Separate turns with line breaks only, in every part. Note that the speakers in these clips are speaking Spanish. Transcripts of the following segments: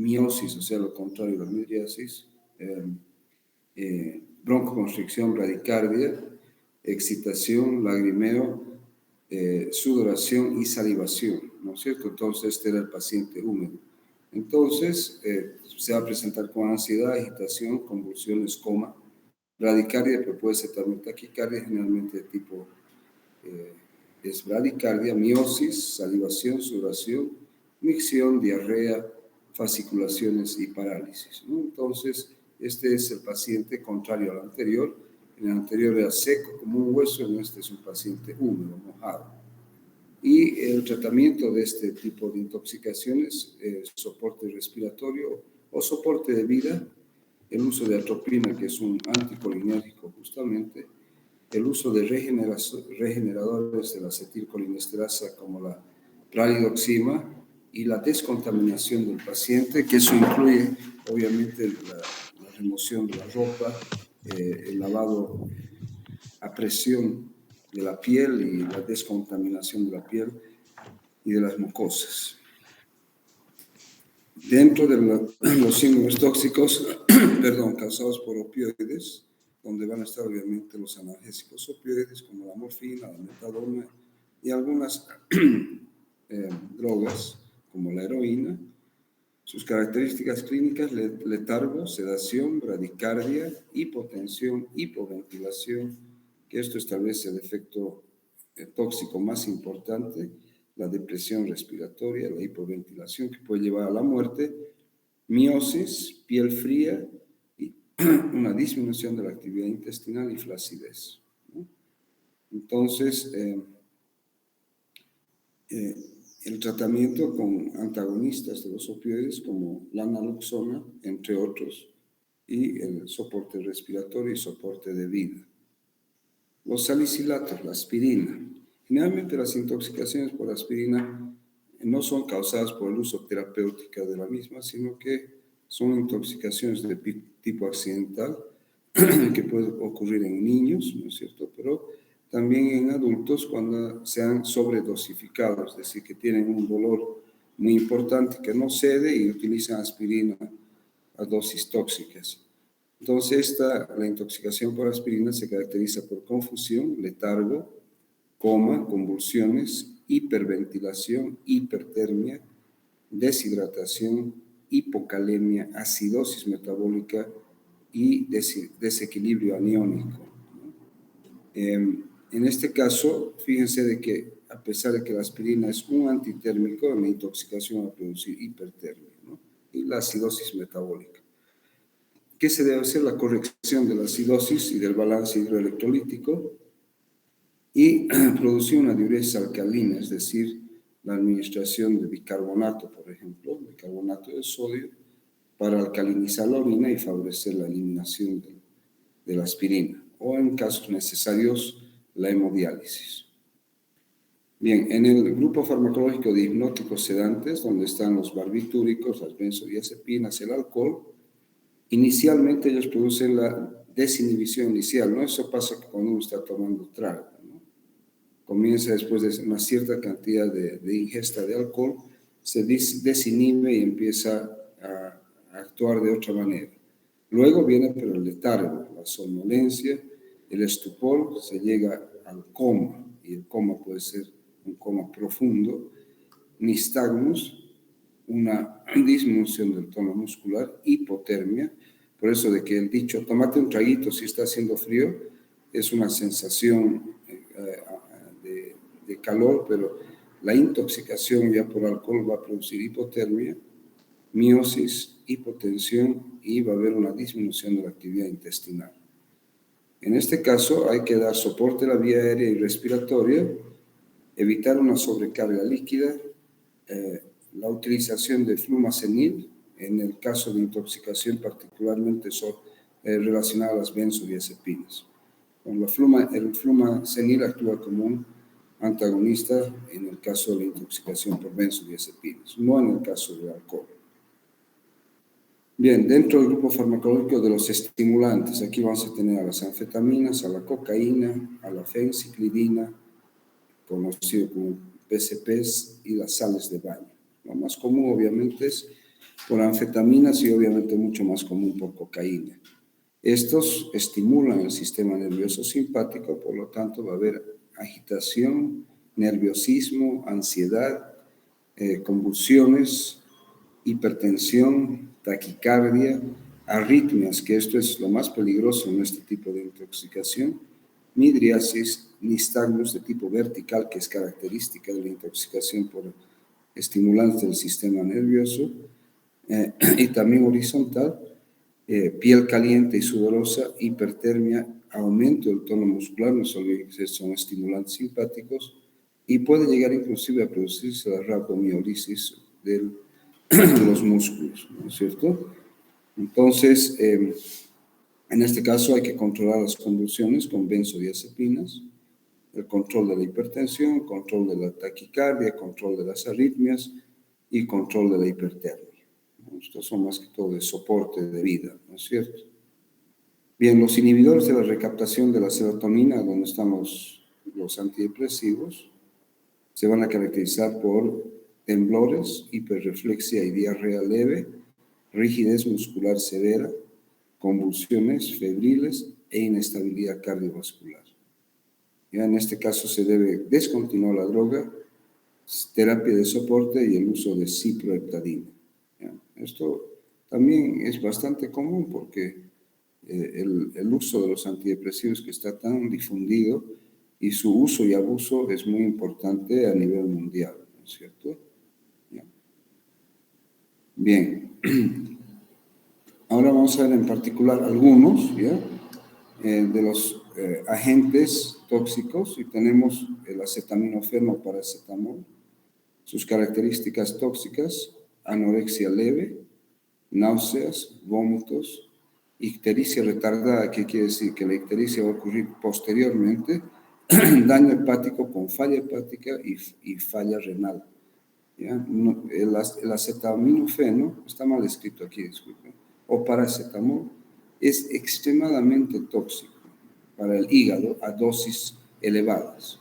miosis, o sea, lo contrario de la midriasis, broncoconstricción, bradicardia, excitación, lagrimeo, sudoración y salivación, ¿no es cierto? Entonces, este era el paciente húmedo. Entonces, se va a presentar con ansiedad, agitación, convulsiones, coma, bradicardia, pero puede ser también taquicardia, generalmente de tipo es bradicardia, miosis, salivación, sudoración, micción, diarrea, fasciculaciones y parálisis, ¿no? Entonces, este es el paciente contrario al anterior. En el anterior era seco como un hueso, en este es un paciente húmedo, mojado. Y el tratamiento de este tipo de intoxicaciones, soporte respiratorio o soporte de vida, el uso de atropina, que es un anticolinérgico justamente, el uso de regeneradores de la acetilcolinesterasa como la pralidoxima y la descontaminación del paciente, que eso incluye obviamente la remoción de la ropa, el lavado a presión de la piel y la descontaminación de la piel y de las mucosas. Dentro de los síndromes tóxicos, causados por opioides, donde van a estar obviamente los analgésicos opioides como la morfina, la metadona y algunas drogas como la heroína. Sus características clínicas: letargo, sedación, bradicardia, hipotensión, hipoventilación, que esto establece el efecto tóxico más importante, la depresión respiratoria, la hipoventilación que puede llevar a la muerte, miosis, piel fría y una disminución de la actividad intestinal y flacidez, ¿no? Entonces, el tratamiento con antagonistas de los opioides como la naloxona, entre otros, y el soporte respiratorio y soporte de vida. Los salicilatos, la aspirina. Generalmente las intoxicaciones por aspirina no son causadas por el uso terapéutico de la misma, sino que son intoxicaciones de tipo accidental que puede ocurrir en niños, ¿no es cierto? Pero también en adultos cuando sean sobredosificados, es decir, que tienen un dolor muy importante que no cede y utilizan aspirina a dosis tóxicas. Entonces, la intoxicación por aspirina se caracteriza por confusión, letargo, coma, convulsiones, hiperventilación, hipertermia, deshidratación, hipocalemia, acidosis metabólica y desequilibrio aniónico. En este caso, fíjense de que a pesar de que la aspirina es un antitérmico, la intoxicación va a producir hipertermia, ¿no? Y la acidosis metabólica. ¿Qué se debe hacer? La corrección de la acidosis y del balance hidroelectrolítico y producir una diuresis alcalina, es decir, la administración de bicarbonato, por ejemplo, bicarbonato de sodio, para alcalinizar la orina y favorecer la eliminación de la aspirina, o en casos necesarios, la hemodiálisis. Bien, en el grupo farmacológico de hipnóticos sedantes, donde están los barbitúricos, las benzodiazepinas, el alcohol, inicialmente ellos producen la desinhibición inicial, ¿no? Eso pasa cuando uno está tomando trago, ¿no? Comienza después de una cierta cantidad de ingesta de alcohol, se desinhibe y empieza a actuar de otra manera. Luego viene pero el letargo, la somnolencia, el estupor, se llega al coma, y el coma puede ser un coma profundo, nistagmus, una disminución del tono muscular, hipotermia, por eso de que el dicho, tómate un traguito si está haciendo frío, es una sensación de calor, pero la intoxicación ya por alcohol va a producir hipotermia, miosis, hipotensión y va a haber una disminución de la actividad intestinal. En este caso hay que dar soporte a la vía aérea y respiratoria, evitar una sobrecarga líquida, la utilización de flumazenil en el caso de intoxicación particularmente relacionada a las benzodiazepinas. El flumazenil actúa como un antagonista en el caso de la intoxicación por benzodiazepinas, no en el caso del alcohol. Bien, dentro del grupo farmacológico de los estimulantes, aquí vamos a tener a las anfetaminas, a la cocaína, a la fenciclidina, conocido como PCPs, y las sales de baño. Lo más común, obviamente, es por anfetaminas y obviamente mucho más común por cocaína. Estos estimulan el sistema nervioso simpático, por lo tanto va a haber agitación, nerviosismo, ansiedad, convulsiones, hipertensión, taquicardia, arritmias, que esto es lo más peligroso en este tipo de intoxicación, midriasis, nistagmus de tipo vertical, que es característica de la intoxicación por estimulantes del sistema nervioso, y también horizontal, piel caliente y sudorosa, hipertermia, aumento del tono muscular, no solo son estimulantes simpáticos, y puede llegar inclusive a producirse la rhabdomiólisis de los músculos, ¿no es cierto? Entonces, en este caso hay que controlar las convulsiones con benzodiazepinas, el control de la hipertensión, control de la taquicardia, control de las arritmias y control de la hipertermia. Estos son más que todo de soporte de vida, ¿no es cierto? Bien, los inhibidores de la recaptación de la serotonina, donde están los antidepresivos, se van a caracterizar por temblores, hiperreflexia y diarrea leve, rigidez muscular severa, convulsiones febriles e inestabilidad cardiovascular. Ya en este caso se debe descontinuar la droga, terapia de soporte y el uso de ciproheptadina. Esto también es bastante común porque el uso de los antidepresivos que está tan difundido y su uso y abuso es muy importante a nivel mundial, ¿no es cierto? Bien, ahora vamos a ver en particular algunos de los agentes tóxicos y tenemos el acetaminofén o paracetamol, sus características tóxicas, anorexia leve, náuseas, vómitos, ictericia retardada, que quiere decir que la ictericia va a ocurrir posteriormente, daño hepático con falla hepática y falla renal. ¿Ya? No, el acetaminofeno, está mal escrito aquí, disculpen, o paracetamol, es extremadamente tóxico para el hígado a dosis elevadas.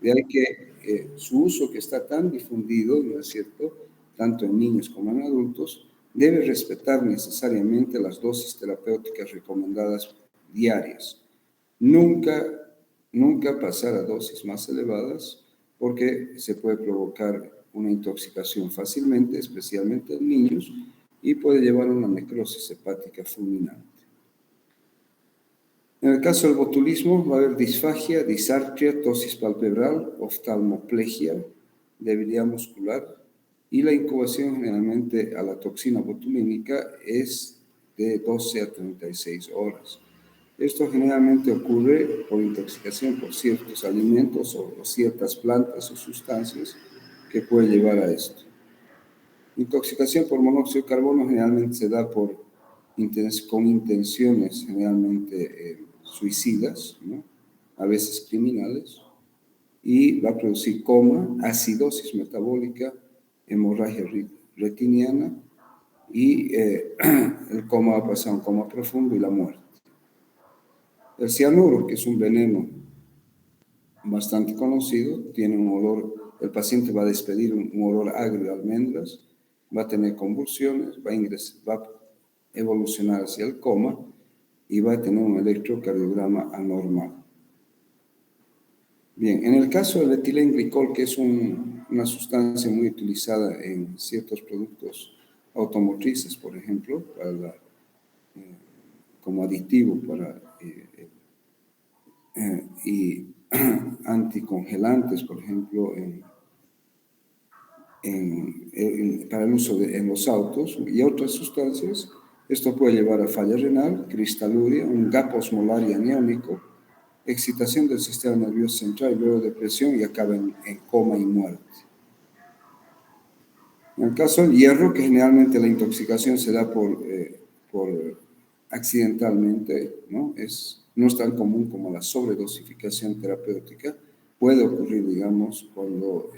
De ahí que su uso, que está tan difundido, ¿no es cierto?, tanto en niños como en adultos, debe respetar necesariamente las dosis terapéuticas recomendadas diarias. Nunca pasar a dosis más elevadas porque se puede provocar una intoxicación fácilmente, especialmente en niños, y puede llevar a una necrosis hepática fulminante. En el caso del botulismo va a haber disfagia, disartria, tosis palpebral, oftalmoplegia, debilidad muscular, y la incubación generalmente a la toxina botulínica es de 12 a 36 horas. Esto generalmente ocurre por intoxicación por ciertos alimentos o ciertas plantas o sustancias que puede llevar a esto. Intoxicación por monóxido de carbono generalmente se da con intenciones generalmente suicidas, ¿no?, a veces criminales, y va a producir coma, acidosis metabólica, hemorragia retiniana, y el coma va a pasar a un coma profundo y la muerte. El cianuro, que es un veneno bastante conocido, tiene un olor, el paciente va a despedir un olor agrio a almendras, va a tener convulsiones, va a evolucionar hacia el coma y va a tener un electrocardiograma anormal. Bien, en el caso del etilenglicol, que es una sustancia muy utilizada en ciertos productos automotrices, por ejemplo, como aditivo para y anticongelantes, por ejemplo, para el uso en los autos y otras sustancias, esto puede llevar a falla renal, cristaluria, un gap osmolar y aniónico, excitación del sistema nervioso central y luego depresión y acaba en coma y muerte. En el caso del hierro, que generalmente la intoxicación se da por accidentalmente, ¿no? No es tan común como la sobredosificación terapéutica, puede ocurrir, digamos, cuando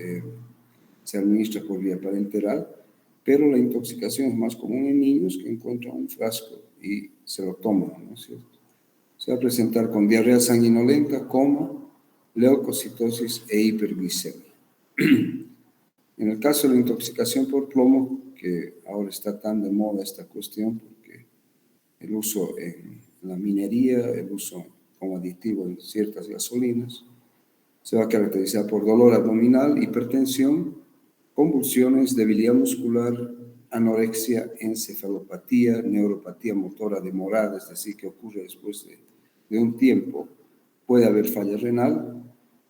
se administra por vía parenteral, pero la intoxicación es más común en niños que encuentran un frasco y se lo toman, ¿no es cierto? Se va a presentar con diarrea sanguinolenta, coma, leucocitosis e hiperglicemia. En el caso de la intoxicación por plomo, que que ahora está tan de moda esta cuestión, porque el uso en la minería, el uso como aditivo en ciertas gasolinas, se va a caracterizar por dolor abdominal, hipertensión, convulsiones, debilidad muscular, anorexia, encefalopatía, neuropatía motora demorada, es decir, que ocurre después de un tiempo. Puede haber falla renal,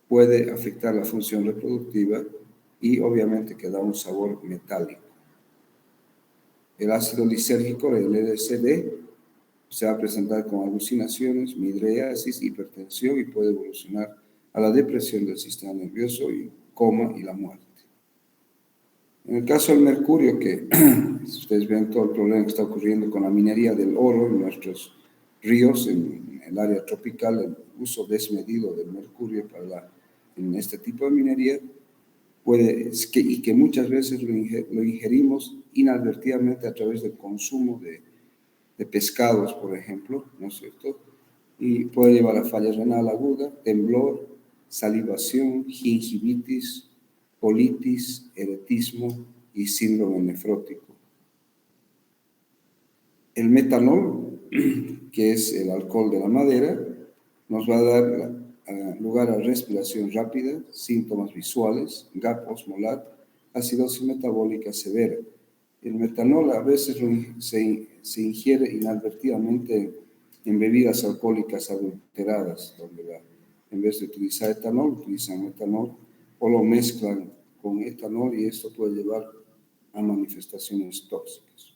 puede afectar la función reproductiva y obviamente que da un sabor metálico. El ácido lisérgico, el LSD, se va a presentar con alucinaciones, midriasis, hipertensión y puede evolucionar a la depresión del sistema nervioso y coma y la muerte. En el caso del mercurio, que ustedes ven todo el problema que está ocurriendo con la minería del oro en nuestros ríos, en el área tropical, el uso desmedido del mercurio en este tipo de minería, y que muchas veces lo ingerimos inadvertidamente a través del consumo de pescados, por ejemplo, ¿no es cierto? Y puede llevar a falla renal aguda, temblor, salivación, gingivitis, colitis, eretismo y síndrome nefrótico. El metanol, que es el alcohol de la madera, nos va a dar lugar a respiración rápida, síntomas visuales, gap osmolar, acidosis metabólica severa. El metanol a veces se ingiere inadvertidamente en bebidas alcohólicas adulteradas, donde en vez de utilizar etanol, utilizan metanol o lo mezclan con etanol y esto puede llevar a manifestaciones tóxicas.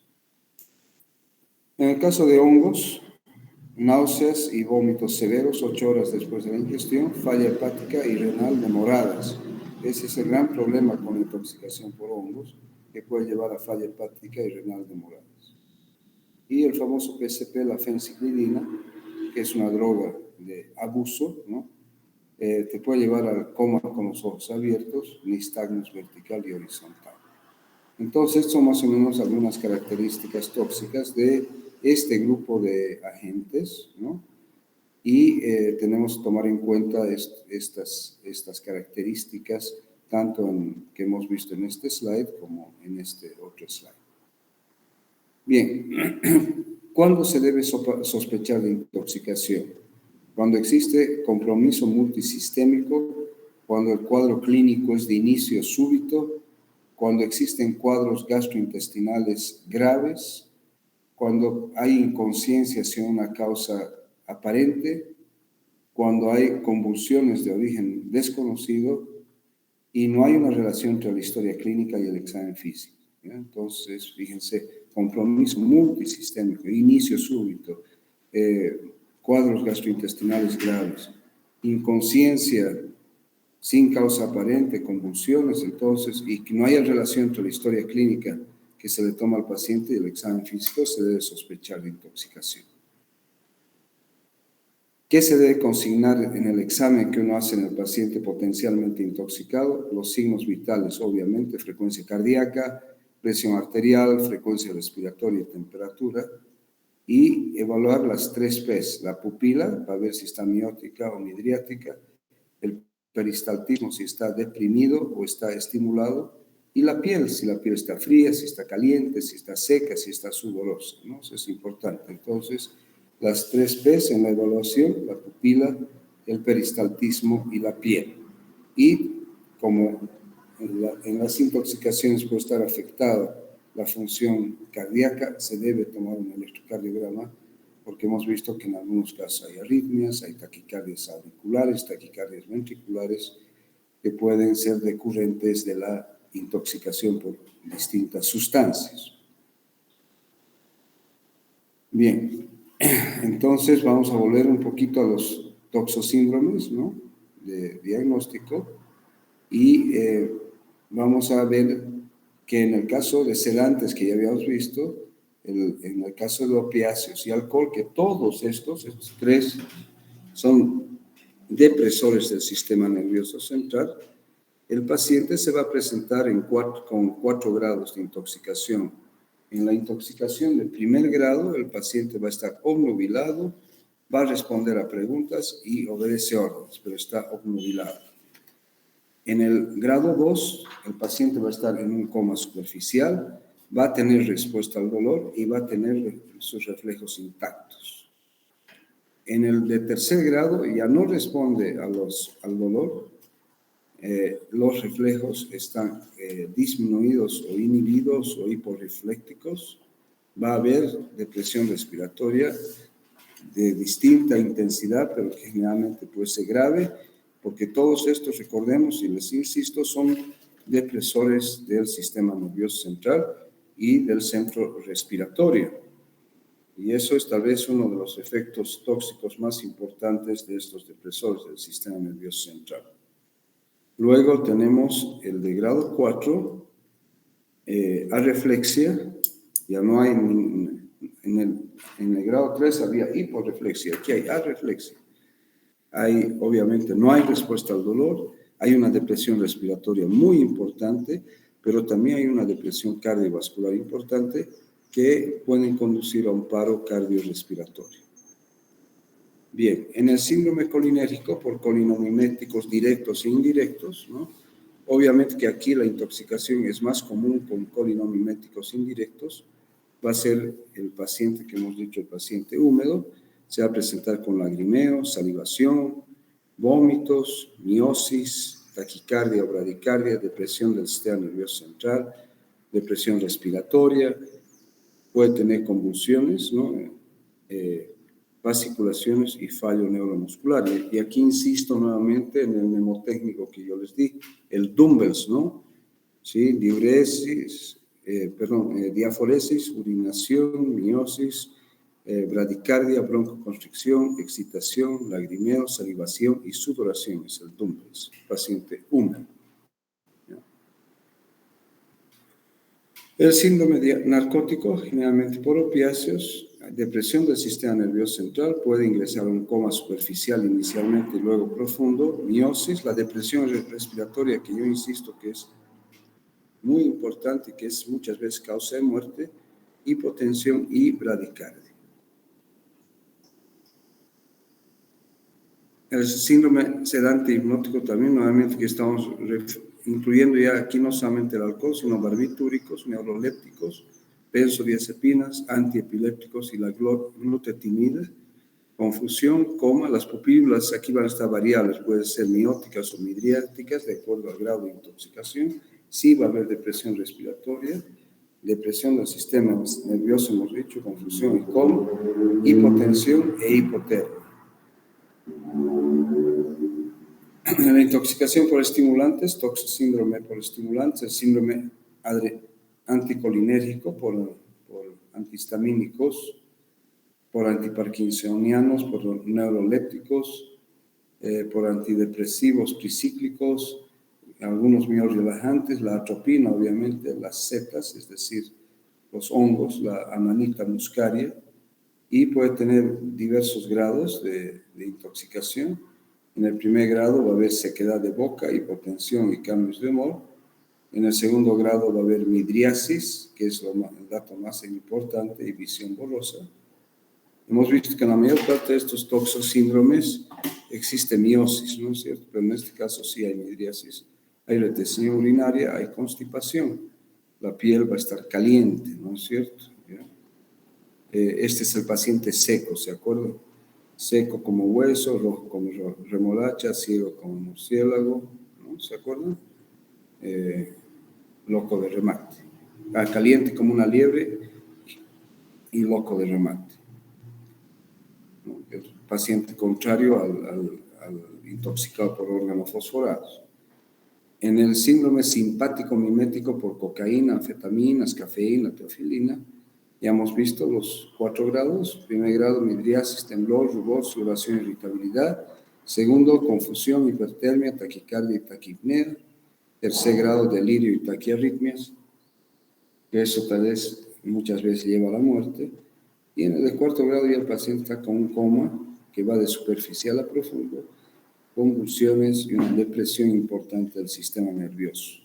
En el caso de hongos, náuseas y vómitos severos 8 horas después de la ingestión, falla hepática y renal demoradas. Ese es el gran problema con la intoxicación por hongos, que puede llevar a falla hepática y renal demoradas. Y el famoso PCP, la fenciclidina, que es una droga de abuso, ¿no? Te puede llevar al coma con los ojos abiertos, nistagmus vertical y horizontal. Entonces, son más o menos algunas características tóxicas de este grupo de agentes, ¿no? Y tenemos que tomar en cuenta estas características, tanto que hemos visto en este slide como en este otro slide. Bien, ¿cuándo se debe sospechar de intoxicación? Cuando existe compromiso multisistémico, cuando el cuadro clínico es de inicio súbito, cuando existen cuadros gastrointestinales graves, cuando hay inconsciencia sin una causa aparente, cuando hay convulsiones de origen desconocido y no hay una relación entre la historia clínica y el examen físico. ¿Ya? Entonces, fíjense, compromiso multisistémico, inicio súbito, cuadros gastrointestinales graves, inconsciencia sin causa aparente, convulsiones, entonces, y que no haya relación entre la historia clínica que se le toma al paciente y el examen físico, se debe sospechar de intoxicación. ¿Qué se debe consignar en el examen que uno hace en el paciente potencialmente intoxicado? Los signos vitales, obviamente, frecuencia cardíaca, presión arterial, frecuencia respiratoria y temperatura, y evaluar las 3 P's, la pupila, para ver si está miótica o midriática, el peristaltismo, si está deprimido o está estimulado, y la piel, si la piel está fría, si está caliente, si está seca, si está sudorosa, ¿no? Eso es importante. Entonces, las 3 P's en la evaluación, la pupila, el peristaltismo y la piel. Y como en las intoxicaciones puede estar afectada la función cardíaca, se debe tomar un electrocardiograma porque hemos visto que en algunos casos hay arritmias, hay taquicardias auriculares, taquicardias ventriculares, que pueden ser decurrentes de la intoxicación por distintas sustancias. Bien, entonces vamos a volver un poquito a los toxosíndromes, ¿no? De diagnóstico, y vamos a ver que en el caso de sedantes que ya habíamos visto, en el caso de opiáceos y alcohol, que todos estos 3 son depresores del sistema nervioso central, el paciente se va a presentar con 4 grados de intoxicación. En la intoxicación de primer grado, el paciente va a estar obnubilado, va a responder a preguntas y obedece órdenes, pero está obnubilado. En el grado 2, el paciente va a estar en un coma superficial, va a tener respuesta al dolor y va a tener sus reflejos intactos. En el de tercer grado ya no responde al dolor, los reflejos están disminuidos o inhibidos o hiporreflécticos, va a haber depresión respiratoria de distinta intensidad, pero que generalmente puede ser grave, porque todos estos, recordemos y les insisto, son depresores del sistema nervioso central y del centro respiratorio. Y eso es tal vez uno de los efectos tóxicos más importantes de estos depresores del sistema nervioso central. Luego tenemos el de grado 4, arreflexia. Ya no hay, en el grado 3 había hiporreflexia, aquí hay arreflexia. Obviamente no hay respuesta al dolor, hay una depresión respiratoria muy importante, pero también hay una depresión cardiovascular importante que pueden conducir a un paro cardiorrespiratorio. Bien, en el síndrome colinérgico por colinomiméticos directos e indirectos, ¿no? Obviamente que aquí la intoxicación es más común con colinomiméticos indirectos, va a ser el paciente que hemos dicho, el paciente húmedo, se va a presentar con lagrimeo, salivación, vómitos, miosis, taquicardia o bradicardia, depresión del sistema nervioso central, depresión respiratoria, puede tener convulsiones, ¿no? Vasculaciones y fallo neuromuscular. Y aquí insisto nuevamente en el mnemotécnico que yo les di, el Dumbbells, ¿no? ¿Sí? Diaforesis, urinación, miosis, bradicardia, broncoconstricción, excitación, lagrimeo, salivación y sudoración, es el Dumbbells, paciente húmedo. El síndrome narcótico, generalmente por opiáceos, depresión del sistema nervioso central, puede ingresar a un coma superficial inicialmente y luego profundo, miosis, la depresión respiratoria, que yo insisto que es muy importante, que es muchas veces causa de muerte, hipotensión y bradicardia. El síndrome sedante hipnótico también, nuevamente que estamos incluyendo ya aquí no solamente el alcohol, sino barbitúricos, neurolépticos, benzodiazepinas, antiepilépticos y la glutetinida, confusión, coma, las pupilas aquí van a estar variables, pueden ser mióticas o midriáticas de acuerdo al grado de intoxicación, sí va a haber depresión respiratoria, depresión del sistema nervioso, hemos dicho, confusión y coma, hipotensión e hipotermia. La intoxicación por estimulantes, síndrome por estimulantes, el síndrome anticolinérgico por antihistamínicos, por antiparkinsonianos, por neurolépticos, por antidepresivos tricíclicos, algunos miorrelajantes, la atropina, obviamente, las setas, es decir, los hongos, la Amanita muscaria, y puede tener diversos grados de intoxicación. En el primer grado va a haber sequedad de boca, hipotensión y cambios de humor. En el segundo grado va a haber midriasis, que es el dato más importante, y visión borrosa. Hemos visto que en la mayor parte de estos toxosíndromes existe miosis, ¿no es cierto? Pero en este caso sí hay midriasis, hay retención urinaria, hay constipación. La piel va a estar caliente, ¿no es cierto? Este es el paciente seco, ¿se acuerdan? Seco como hueso, rojo como remolacha, ciego como murciélago, ¿no? ¿Se acuerdan? Loco de remate. Caliente como una liebre y loco de remate. ¿No? El paciente contrario al intoxicado por órganos fosforados. En el síndrome simpático mimético por cocaína, anfetaminas, cafeína, teofilina, ya hemos visto los 4 grados. Primer grado, midriasis, temblor, rubor, sudoración, irritabilidad. Segundo, confusión, hipertermia, taquicardia y taquipnea. Tercer grado, delirio y taquiarritmias, que eso tal vez muchas veces lleva a la muerte. Y en el de 4 grado ya el paciente está con un coma que va de superficial a profundo, convulsiones y una depresión importante del sistema nervioso.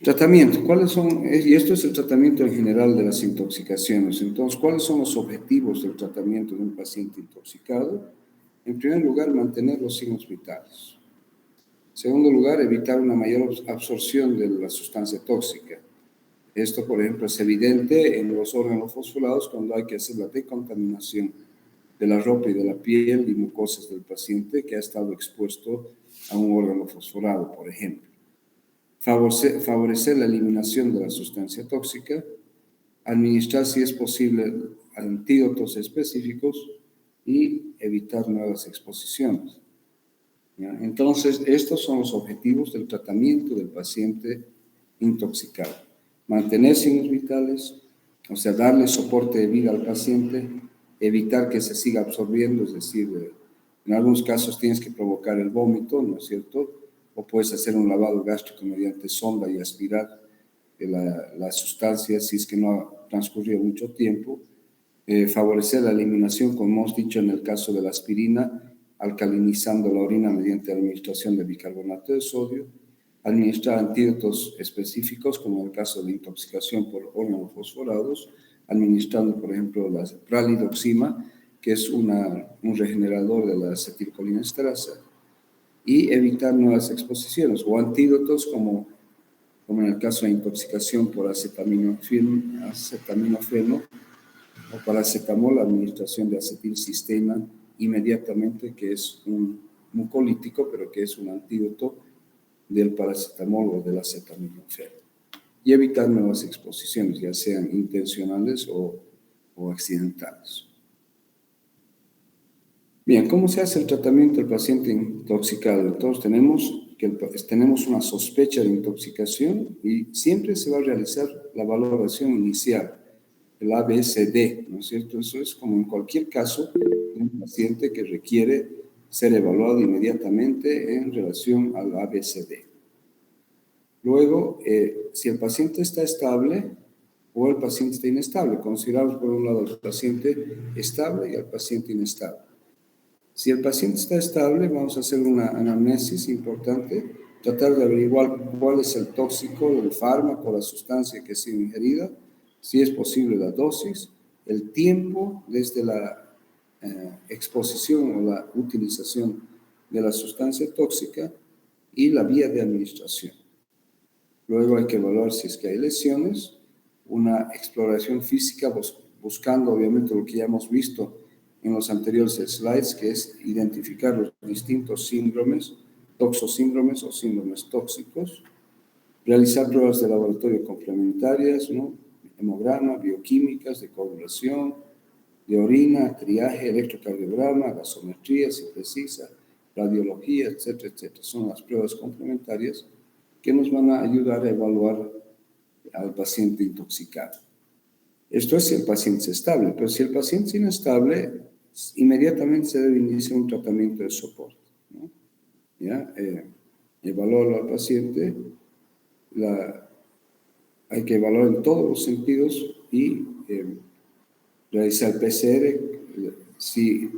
Tratamiento, ¿cuáles son? Y esto es el tratamiento en general de las intoxicaciones. Entonces, ¿cuáles son los objetivos del tratamiento de un paciente intoxicado? En primer lugar, mantener los signos vitales. segundo lugar, evitar una mayor absorción de la sustancia tóxica. Esto, por ejemplo, es evidente en los órganos fosforados cuando hay que hacer la decontaminación de la ropa y de la piel y mucosas del paciente que ha estado expuesto a un órgano fosforado, por ejemplo. Favorecer la eliminación de la sustancia tóxica, administrar, si es posible, antídotos específicos y evitar nuevas exposiciones. ¿Ya? Entonces, estos son los objetivos del tratamiento del paciente intoxicado. Mantener signos vitales, o sea, darle soporte de vida al paciente, evitar que se siga absorbiendo, es decir, en algunos casos tienes que provocar el vómito, ¿no es cierto? O puedes hacer un lavado gástrico mediante sonda y aspirar la sustancia si es que no ha transcurrido mucho tiempo. Favorecer la eliminación, como hemos dicho en el caso de la aspirina, alcalinizando la orina mediante administración de bicarbonato de sodio, administrar antídotos específicos, como en el caso de intoxicación por órganos fosforados, administrando, por ejemplo, la pralidoxima, que es un regenerador de la acetilcolinesterasa, y evitar nuevas exposiciones, o antídotos como en el caso de intoxicación por acetaminofeno o paracetamol, la administración de acetilcisteína inmediatamente, que es un mucolítico, pero que es un antídoto del paracetamol o del acetaminofeno. Y evitar nuevas exposiciones, ya sean intencionales o accidentales. Bien, ¿cómo se hace el tratamiento del paciente intoxicado? Entonces, tenemos una sospecha de intoxicación y siempre se va a realizar la valoración inicial, el ABCD, ¿no es cierto? Eso es como en cualquier caso de un paciente que requiere ser evaluado inmediatamente en relación al ABCD. Luego, si el paciente está estable o el paciente está inestable, consideramos por un lado al paciente estable y al paciente inestable. Si el paciente está estable, vamos a hacer una anamnesis importante, tratar de averiguar cuál es el tóxico, el fármaco, la sustancia que ha sido ingerida, si es posible la dosis, el tiempo desde la exposición o la utilización de la sustancia tóxica y la vía de administración. Luego hay que evaluar si es que hay lesiones, una exploración física buscando obviamente lo que ya hemos visto en los anteriores slides, que es identificar los distintos síndromes, toxosíndromes o síndromes tóxicos, realizar pruebas de laboratorio complementarias, ¿no? Hemograma, bioquímicas, de coagulación, de orina, triaje, electrocardiograma, gasometría, si precisa, radiología, etcétera, etcétera. Son las pruebas complementarias que nos van a ayudar a evaluar al paciente intoxicado. Esto es si el paciente es estable, pero si el paciente es inestable, inmediatamente se debe iniciar un tratamiento de soporte, ¿no? ¿Ya? Evaluar al paciente, hay que evaluar en todos los sentidos y realizar PCR, si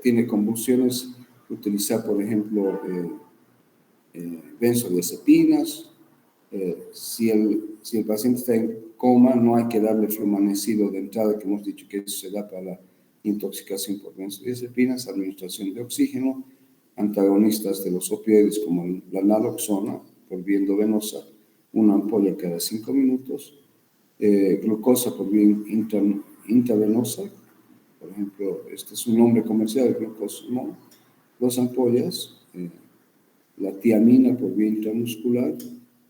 tiene convulsiones, utilizar, por ejemplo, benzodiazepinas. Si el paciente está en coma, no hay que darle flumanecido de entrada, que hemos dicho que eso se da para la intoxicación por benzodiazepinas, administración de oxígeno, antagonistas de los opioides como la naloxona por vía endovenosa, una ampolla cada 5 minutos, glucosa por vía intravenosa, por ejemplo, este es un nombre comercial, glucosamol, 2 ampollas, la tiamina por vía intramuscular,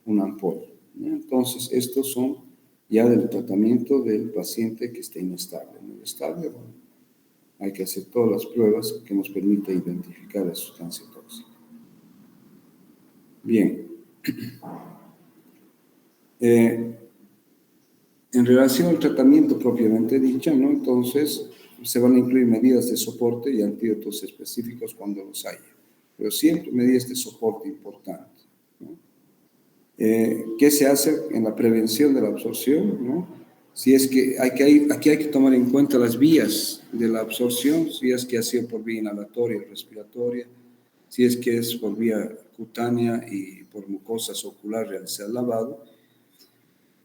una ampolla. Entonces, estos son ya del tratamiento del paciente que está inestable. Muy estable, bueno, hay que hacer todas las pruebas que nos permitan identificar la sustancia tóxica. Bien. En relación al tratamiento propiamente dicho, ¿no? Entonces, se van a incluir medidas de soporte y antídotos específicos cuando los haya, pero siempre medidas de soporte importantes, ¿no? ¿Qué se hace en la prevención de la absorción, ¿no? Si es que aquí hay que tomar en cuenta las vías de la absorción, si es que ha sido por vía inhalatoria o respiratoria, si es que es por vía cutánea y por mucosas oculares realizar lavado,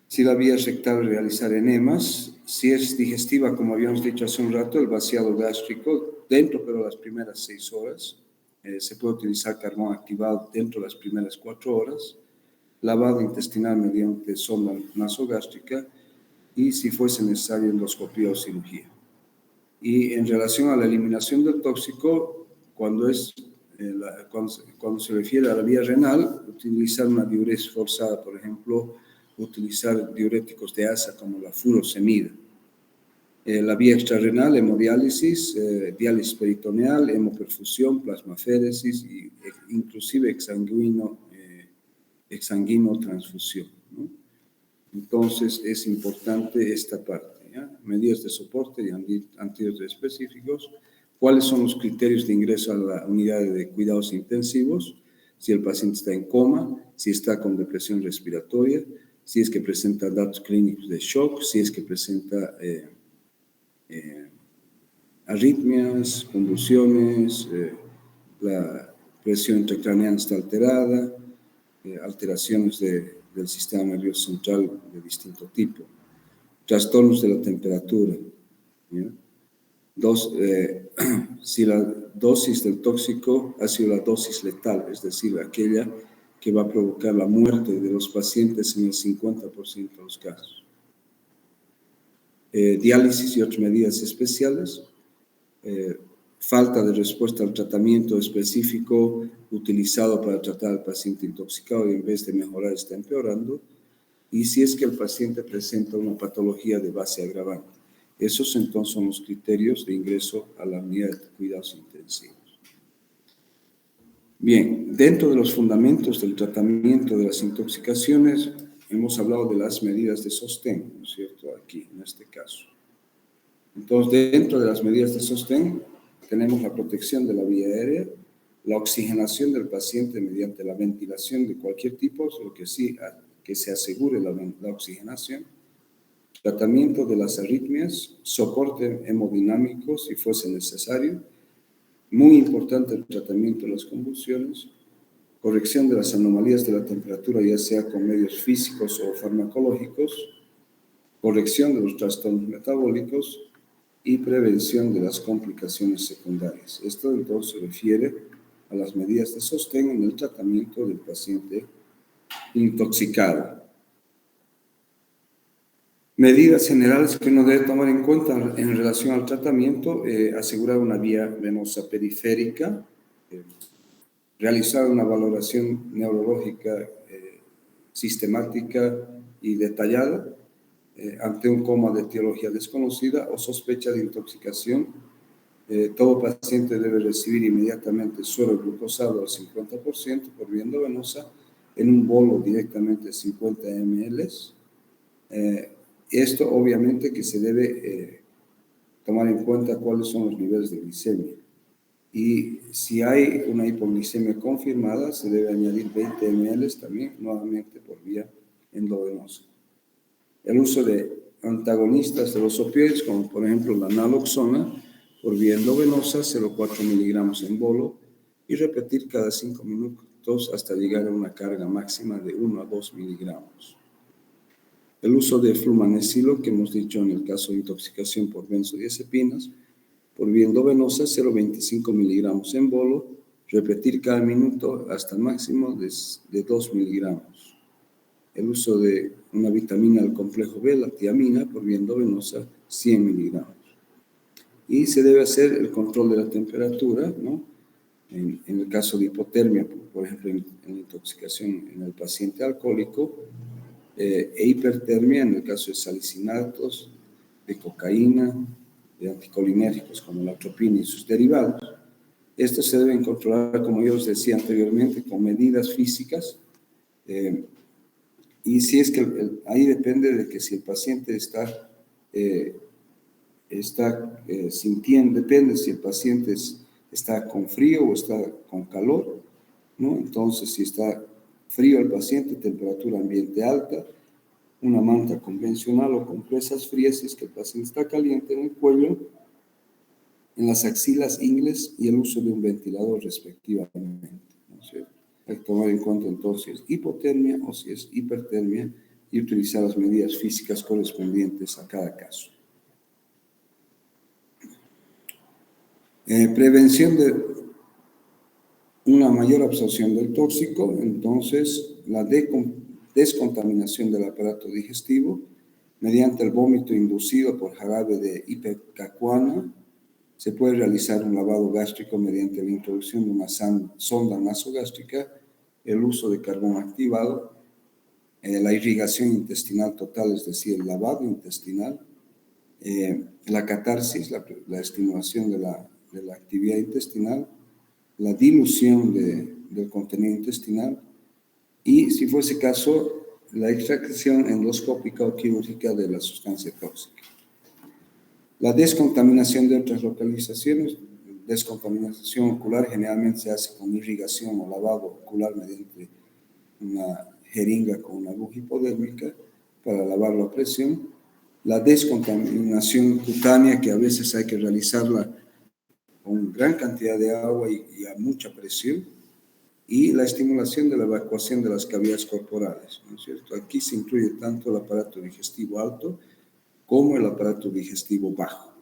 si la vía es rectal realizar enemas, si es digestiva, como habíamos dicho hace un rato, el vaciado gástrico dentro, pero las primeras 6 horas, Se puede utilizar carbón activado dentro de las primeras 4 horas, lavado intestinal mediante sonda nasogástrica y, si fuese necesario, endoscopía o cirugía. Y en relación a la eliminación del tóxico, cuando se refiere a la vía renal, utilizar una diuresis forzada, por ejemplo, utilizar diuréticos de asa como la furosemida. La vía extrarrenal, hemodiálisis, diálisis peritoneal, hemoperfusión, plasmaféresis e inclusive exsanguino transfusión, ¿no? Entonces es importante esta parte, ¿ya? Medidas de soporte y antídotos específicos. ¿Cuáles son los criterios de ingreso a la unidad de cuidados intensivos? Si el paciente está en coma, si está con depresión respiratoria, si es que presenta datos clínicos de shock, si es que presenta arritmias, convulsiones, la presión intracraneana está alterada, alteraciones del sistema nervioso central de distinto tipo, trastornos de la temperatura, ¿ya? Si la dosis del tóxico ha sido la dosis letal, es decir, aquella que va a provocar la muerte de los pacientes en el 50% de los casos. Diálisis y otras medidas especiales. Falta de respuesta al tratamiento específico utilizado para tratar al paciente intoxicado y en vez de mejorar está empeorando. Y si es que el paciente presenta una patología de base agravante. Esos entonces son los criterios de ingreso a la unidad de cuidados intensivos. Bien, dentro de los fundamentos del tratamiento de las intoxicaciones, hemos hablado de las medidas de sostén, ¿no es cierto? Aquí, en este caso. Entonces, dentro de las medidas de sostén, tenemos la protección de la vía aérea, la oxigenación del paciente mediante la ventilación de cualquier tipo, lo que sí, que se asegure la oxigenación, tratamiento de las arritmias, soporte hemodinámico si fuese necesario, muy importante el tratamiento de las convulsiones, corrección de las anomalías de la temperatura, ya sea con medios físicos o farmacológicos, corrección de los trastornos metabólicos y prevención de las complicaciones secundarias. Esto entonces se refiere a las medidas de sostén en el tratamiento del paciente intoxicado. Medidas generales que uno debe tomar en cuenta en relación al tratamiento: asegurar una vía venosa periférica, realizar una valoración neurológica sistemática y detallada ante un coma de etiología desconocida o sospecha de intoxicación. Todo paciente debe recibir inmediatamente suero glucosado al 50% por vía endovenosa en un bolo directamente de 50 ml. Esto obviamente que se debe tomar en cuenta cuáles son los niveles de glicemia. Y si hay una hipoglicemia confirmada, se debe añadir 20 ml también, nuevamente por vía endovenosa. El uso de antagonistas de los opioides, como por ejemplo la naloxona, por vía endovenosa, 0,4 miligramos en bolo, y repetir cada 5 minutos hasta llegar a una carga máxima de 1 a 2 miligramos. El uso de flumanesilo, que hemos dicho en el caso de intoxicación por benzodiazepinas, por vía endovenosa, 0,25 miligramos en bolo, repetir cada minuto hasta el máximo de 2 miligramos. El uso de una vitamina del complejo B, la tiamina, por vía endovenosa, 100 miligramos. Y se debe hacer el control de la temperatura, ¿no? En el caso de hipotermia, por ejemplo, en la intoxicación en el paciente alcohólico, e hipertermia en el caso de salicinatos, de cocaína, de anticolinérgicos como la atropina y sus derivados. Estos se deben controlar, como yo os decía anteriormente, con medidas físicas. Y si es que ahí depende de que si el paciente está sintiendo, depende si el paciente está con frío o está con calor, ¿no? Entonces, si está frío el paciente, temperatura ambiente alta, una manta convencional o compresas frías si es que el paciente está caliente en el cuello, en las axilas, ingles, y el uso de un ventilador respectivamente, ¿no es cierto? Hay que tomar en cuenta entonces si es hipotermia o si es hipertermia y utilizar las medidas físicas correspondientes a cada caso. Prevención una mayor absorción del tóxico, entonces la descontaminación del aparato digestivo mediante el vómito inducido por jarabe de ipecacuana. Se puede realizar un lavado gástrico mediante la introducción de una sonda nasogástrica, el uso de carbón activado, la irrigación intestinal total, es decir, el lavado intestinal, la catarsis, la estimulación de la actividad intestinal, la dilución del contenido intestinal y, si fuese caso, la extracción endoscópica o quirúrgica de la sustancia tóxica. La descontaminación de otras localizaciones, descontaminación ocular, generalmente se hace con irrigación o lavado ocular mediante una jeringa con una aguja hipodérmica para lavarlo a presión. La descontaminación cutánea, que a veces hay que realizarla con gran cantidad de agua y a mucha presión, y la estimulación de la evacuación de las cavidades corporales, ¿no es cierto? Aquí se incluye tanto el aparato digestivo alto como el aparato digestivo bajo.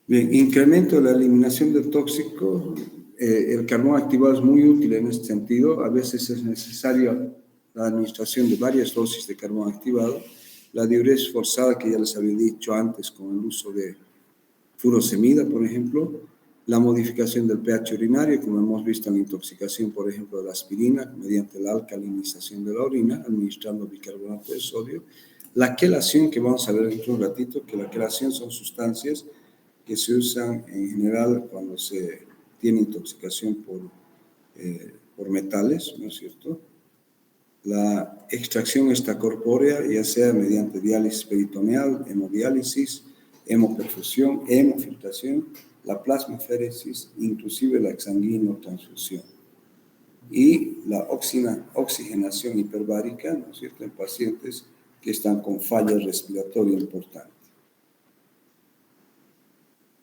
Bien, incremento de la eliminación del tóxico. El carbón activado es muy útil en este sentido. A veces es necesaria la administración de varias dosis de carbón activado. La diuresis forzada, que ya les había dicho antes, con el uso de furosemida, por ejemplo. La modificación del pH urinario, como hemos visto en la intoxicación, por ejemplo, de la aspirina, mediante la alcalinización de la orina, administrando bicarbonato de sodio. La quelación, que vamos a ver dentro de un ratito, que la quelación son sustancias que se usan en general cuando se tiene intoxicación por metales, ¿no es cierto? La extracción extracorpórea, ya sea mediante diálisis peritoneal, hemodiálisis, hemoperfusión, hemofiltración, la plasmaféresis, inclusive la exsanguinotransfusión. Y la oxigenación hiperbárica, ¿no es cierto?, en pacientes que están con falla respiratoria importante.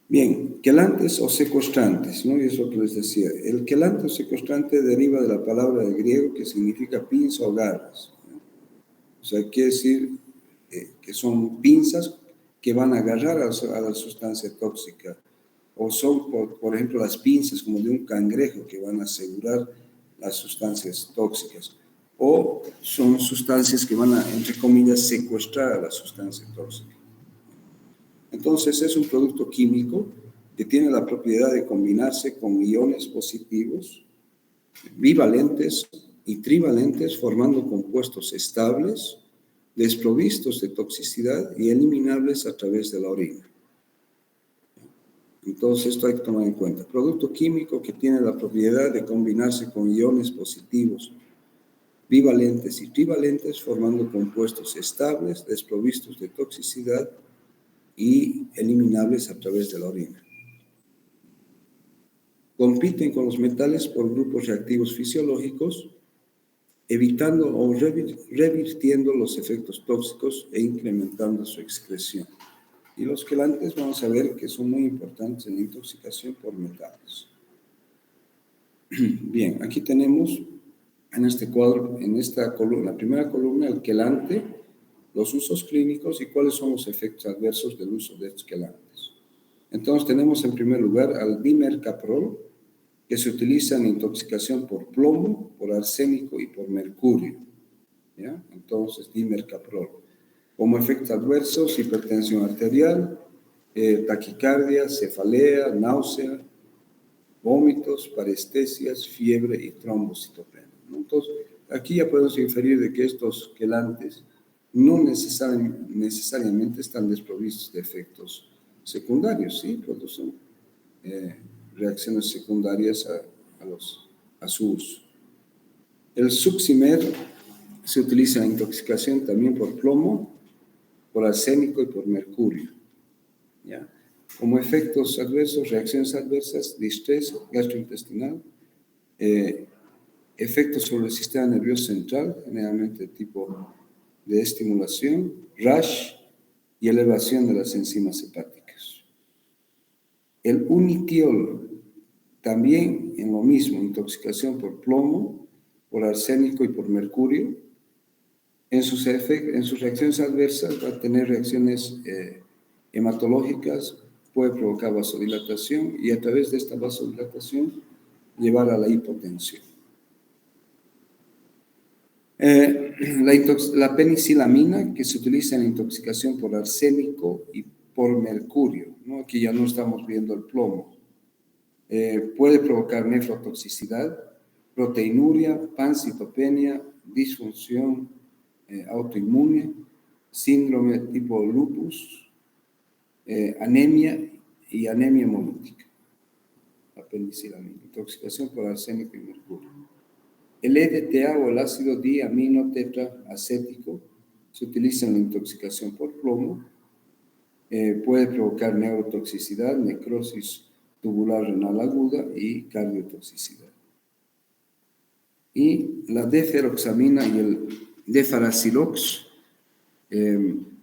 Bien, quelantes o secuestrantes, ¿no? Y es lo que les decía. El quelante o secuestrante deriva de la palabra del griego que significa pinza o garras, ¿no? O sea, quiere decir que son pinzas que van a agarrar a la sustancia tóxica. O son, por ejemplo, las pinzas como de un cangrejo que van a asegurar las sustancias tóxicas. O son sustancias que van a, entre comillas, secuestrar a la sustancia tóxica. Entonces, es un producto químico que tiene la propiedad de combinarse con iones positivos, bivalentes y trivalentes, formando compuestos estables, desprovistos de toxicidad y eliminables a través de la orina. Entonces, esto hay que tomar en cuenta. Producto químico que tiene la propiedad de combinarse con iones positivos, bivalentes y trivalentes, formando compuestos estables, desprovistos de toxicidad y eliminables a través de la orina. Compiten con los metales por grupos reactivos fisiológicos, evitando o revirtiendo los efectos tóxicos e incrementando su excreción. Y los quelantes vamos a ver que son muy importantes en la intoxicación por metales. Bien, aquí tenemos en este cuadro, en esta columna, la primera columna, el quelante, los usos clínicos y cuáles son los efectos adversos del uso de estos quelantes. Entonces tenemos en primer lugar al dimercaprol, que se utiliza en intoxicación por plomo, por arsénico y por mercurio, ¿ya? Entonces, dimercaprol. Como efectos adversos, hipertensión arterial, taquicardia, cefalea, náusea, vómitos, parestesias, fiebre y trombocitopenia. Entonces, aquí ya podemos inferir de que estos quelantes no necesariamente están desprovistos de efectos secundarios, ¿sí? Producen reacciones secundarias a su uso. El succimer se utiliza en intoxicación también por plomo, por arsénico y por mercurio, ¿ya? Como efectos adversos, reacciones adversas, distrés gastrointestinal, efectos sobre el sistema nervioso central, generalmente tipo de estimulación, rash y elevación de las enzimas hepáticas. El unitiol, también en lo mismo, intoxicación por plomo, por arsénico y por mercurio. En sus reacciones adversas va a tener reacciones hematológicas, puede provocar vasodilatación y a través de esta vasodilatación llevar a la hipotensión. La penicilamina, que se utiliza en la intoxicación por arsénico y por mercurio, ¿no? Aquí ya no estamos viendo el plomo. Puede provocar nefrotoxicidad, proteinuria, pancitopenia, disfunción autoinmune, síndrome tipo lupus, anemia y anemia hemolítica. La penicilamina, intoxicación por arsénico y mercurio. El EDTA o el ácido diaminotetraacético se utiliza en la intoxicación por plomo. Puede provocar neurotoxicidad, necrosis tubular renal aguda y cardiotoxicidad. Y la deferoxamina y el defaracilox,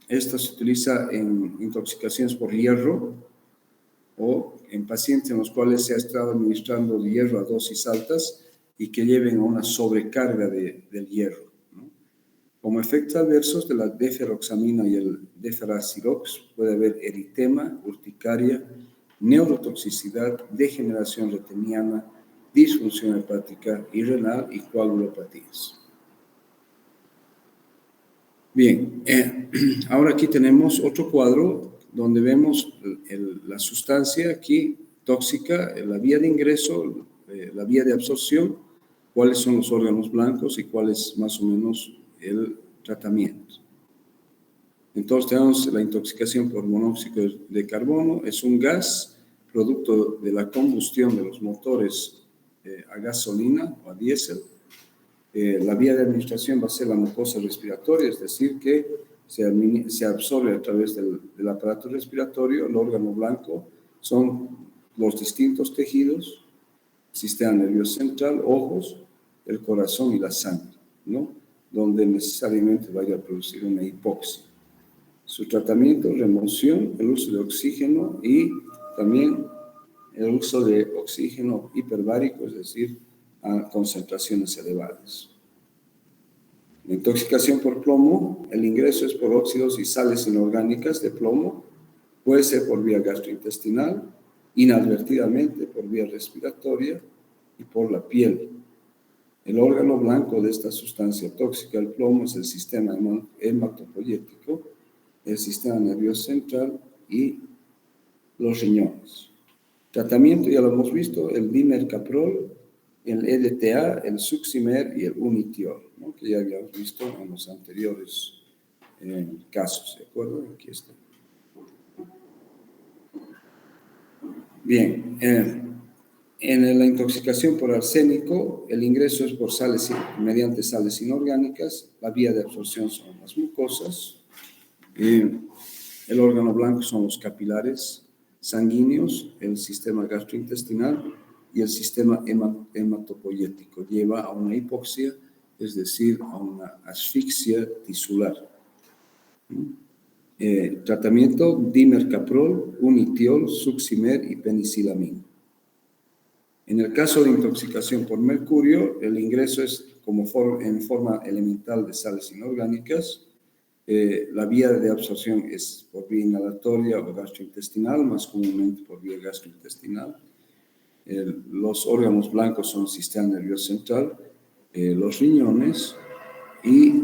esta se utiliza en intoxicaciones por hierro o en pacientes en los cuales se ha estado administrando hierro a dosis altas y que lleven a una sobrecarga del hierro, ¿no? Como efectos adversos de la deferoxamina y el defaracilox puede haber eritema, urticaria, neurotoxicidad, degeneración retiniana, disfunción hepática y renal y coagulopatías. Bien, ahora aquí tenemos otro cuadro donde vemos la sustancia aquí tóxica, la vía de ingreso, la vía de absorción, cuáles son los órganos blancos y cuál es más o menos el tratamiento. Entonces tenemos la intoxicación por monóxido de carbono, es un gas producto de la combustión de los motores a gasolina o a diésel. La vía de administración va a ser la mucosa respiratoria, es decir, que se absorbe a través del aparato respiratorio. El órgano blanco son los distintos tejidos, sistema nervioso central, ojos, el corazón y la sangre, ¿no? Donde necesariamente vaya a producir una hipoxia. Su tratamiento, remoción, el uso de oxígeno y también el uso de oxígeno hiperbárico, es decir, a concentraciones elevadas. La intoxicación por plomo, el ingreso es por óxidos y sales inorgánicas de plomo, puede ser por vía gastrointestinal, inadvertidamente por vía respiratoria y por la piel. El órgano blanco de esta sustancia tóxica, el plomo, es el sistema hematopoyético, el sistema nervioso central y los riñones. Tratamiento, ya lo hemos visto, el dimercaprol, el EDTA, el succimer y el unitiol, ¿no? Que ya habíamos visto en los anteriores casos, ¿de acuerdo? Aquí está. Bien, en la intoxicación por arsénico, el ingreso es por sales, mediante sales inorgánicas, la vía de absorción son las mucosas, el órgano blanco son los capilares sanguíneos, el sistema gastrointestinal y el sistema hematopoyético. Lleva a una hipoxia, es decir, a una asfixia tisular. Tratamiento: dimercaprol, unitiol, succimer y penicilamina. En el caso de intoxicación por mercurio, el ingreso es en forma elemental de sales inorgánicas. La vía de absorción es por vía inhalatoria o gastrointestinal, más comúnmente por vía gastrointestinal. Los órganos blancos son el sistema nervioso central, los riñones y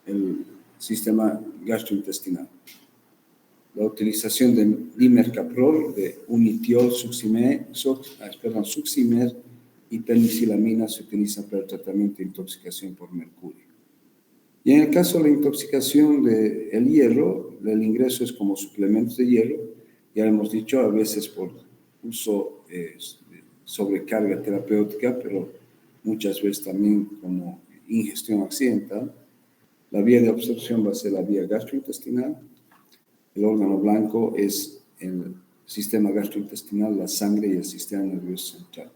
el sistema gastrointestinal. La utilización de dimercaprol, de unitiol, succimer y penicilamina se utiliza para el tratamiento de intoxicación por mercurio. Y en el caso de la intoxicación del hierro, el ingreso es como suplementos de hierro, ya hemos dicho, a veces por uso sobrecarga terapéutica, pero muchas veces también como ingestión accidental. La vía de absorción va a ser la vía gastrointestinal. El órgano blanco es el sistema gastrointestinal, la sangre y el sistema nervioso central.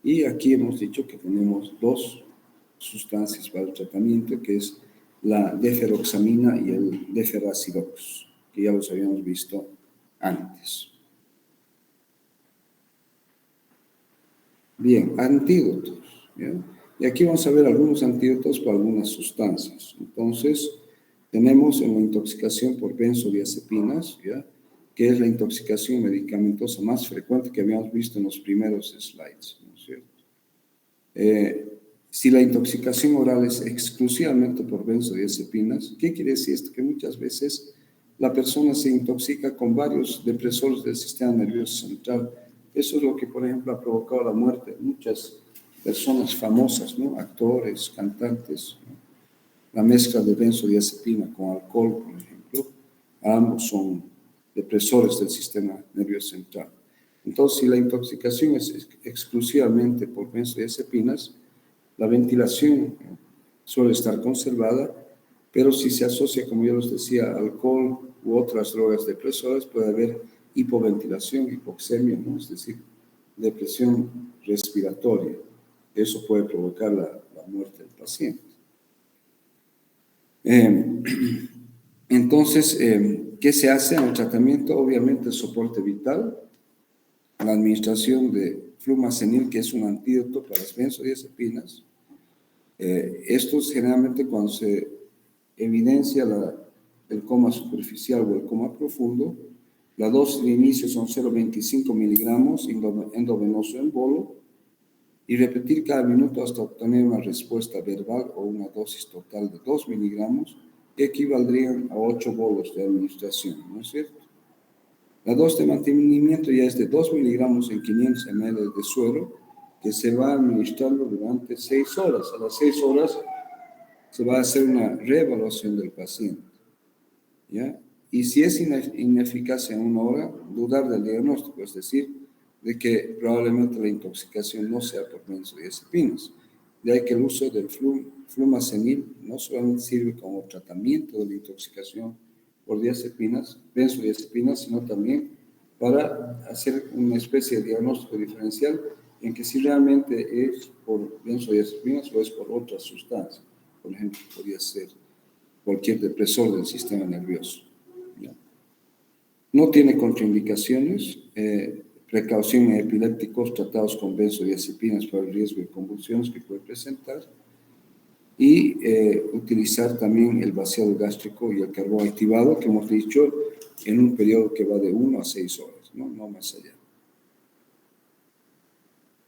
Y aquí hemos dicho que tenemos dos sustancias para el tratamiento, que es la deferoxamina y el deferacilox, que ya los habíamos visto antes. Bien, antídotos, ¿ya? Y aquí vamos a ver algunos antídotos para algunas sustancias. Entonces, tenemos en la intoxicación por benzodiazepinas, ¿ya? que es la intoxicación medicamentosa más frecuente que habíamos visto en los primeros slides, ¿no es cierto? Si la intoxicación oral es exclusivamente por benzodiazepinas, ¿qué quiere decir esto? Que muchas veces la persona se intoxica con varios depresores del sistema nervioso central. Eso es lo que, por ejemplo, ha provocado la muerte de muchas personas famosas, ¿no? Actores, cantantes, ¿no? La mezcla de benzodiazepina con alcohol, por ejemplo, ambos son depresores del sistema nervioso central. Entonces, si la intoxicación es exclusivamente por benzodiazepinas, la ventilación suele estar conservada, pero si se asocia, como yo les decía, alcohol u otras drogas depresoras, puede haber hipoventilación, hipoxemia, ¿no? Es decir, depresión respiratoria. Eso puede provocar la muerte del paciente. Entonces, ¿qué se hace en el tratamiento? Obviamente el soporte vital, la administración de flumazenil, que es un antídoto para las benzodiazepinas. Estos generalmente cuando se evidencia el coma superficial o el coma profundo, la dosis de inicio son 0,25 miligramos endovenoso en bolo y repetir cada minuto hasta obtener una respuesta verbal o una dosis total de 2 miligramos que equivaldrían a 8 bolos de administración, ¿no es cierto? La dosis de mantenimiento ya es de 2 miligramos en 500 ml de suero que se va administrando durante 6 horas. A las 6 horas se va a hacer una reevaluación del paciente, ¿ya? Y si es ineficaz en 1 hora, dudar del diagnóstico, es decir, de que probablemente la intoxicación no sea por benzodiazepinas. De ahí que el uso del flumazenil no solamente sirve como tratamiento de la intoxicación por benzodiazepinas, sino también para hacer una especie de diagnóstico diferencial en que si realmente es por benzodiazepinas o es por otra sustancia. Por ejemplo, podría ser cualquier depresor del sistema nervioso, ¿ya? No tiene contraindicaciones, precaución en epilépticos tratados con benzodiazepinas para el riesgo de convulsiones que puede presentar y utilizar también el vaciado gástrico y el carbón activado, que hemos dicho, en un periodo que va de 1 a 6 horas, no más allá.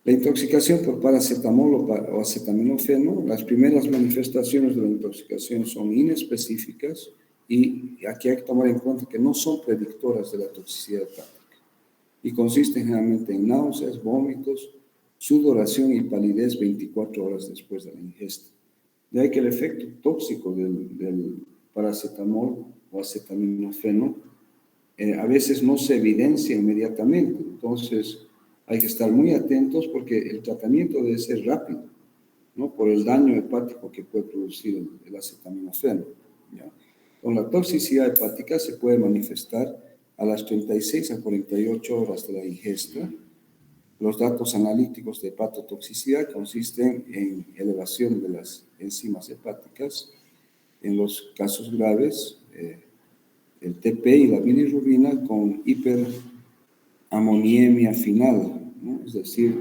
La intoxicación por paracetamol o acetaminofeno, las primeras manifestaciones de la intoxicación son inespecíficas y aquí hay que tomar en cuenta que no son predictoras de la toxicidad hepática y consisten generalmente en náuseas, vómitos, sudoración y palidez 24 horas después de la ingesta. De ahí que el efecto tóxico del paracetamol o acetaminofeno a veces no se evidencia inmediatamente. Entonces, hay que estar muy atentos porque el tratamiento debe ser rápido, ¿no? Por el daño hepático que puede producir el acetaminofeno, ¿ya? Con la toxicidad hepática se puede manifestar a las 36 a 48 horas de la ingesta. Los datos analíticos de hepatotoxicidad consisten en elevación de las enzimas hepáticas. En los casos graves, el TP y la bilirrubina con hiperamoniemia final, ¿no? Es decir,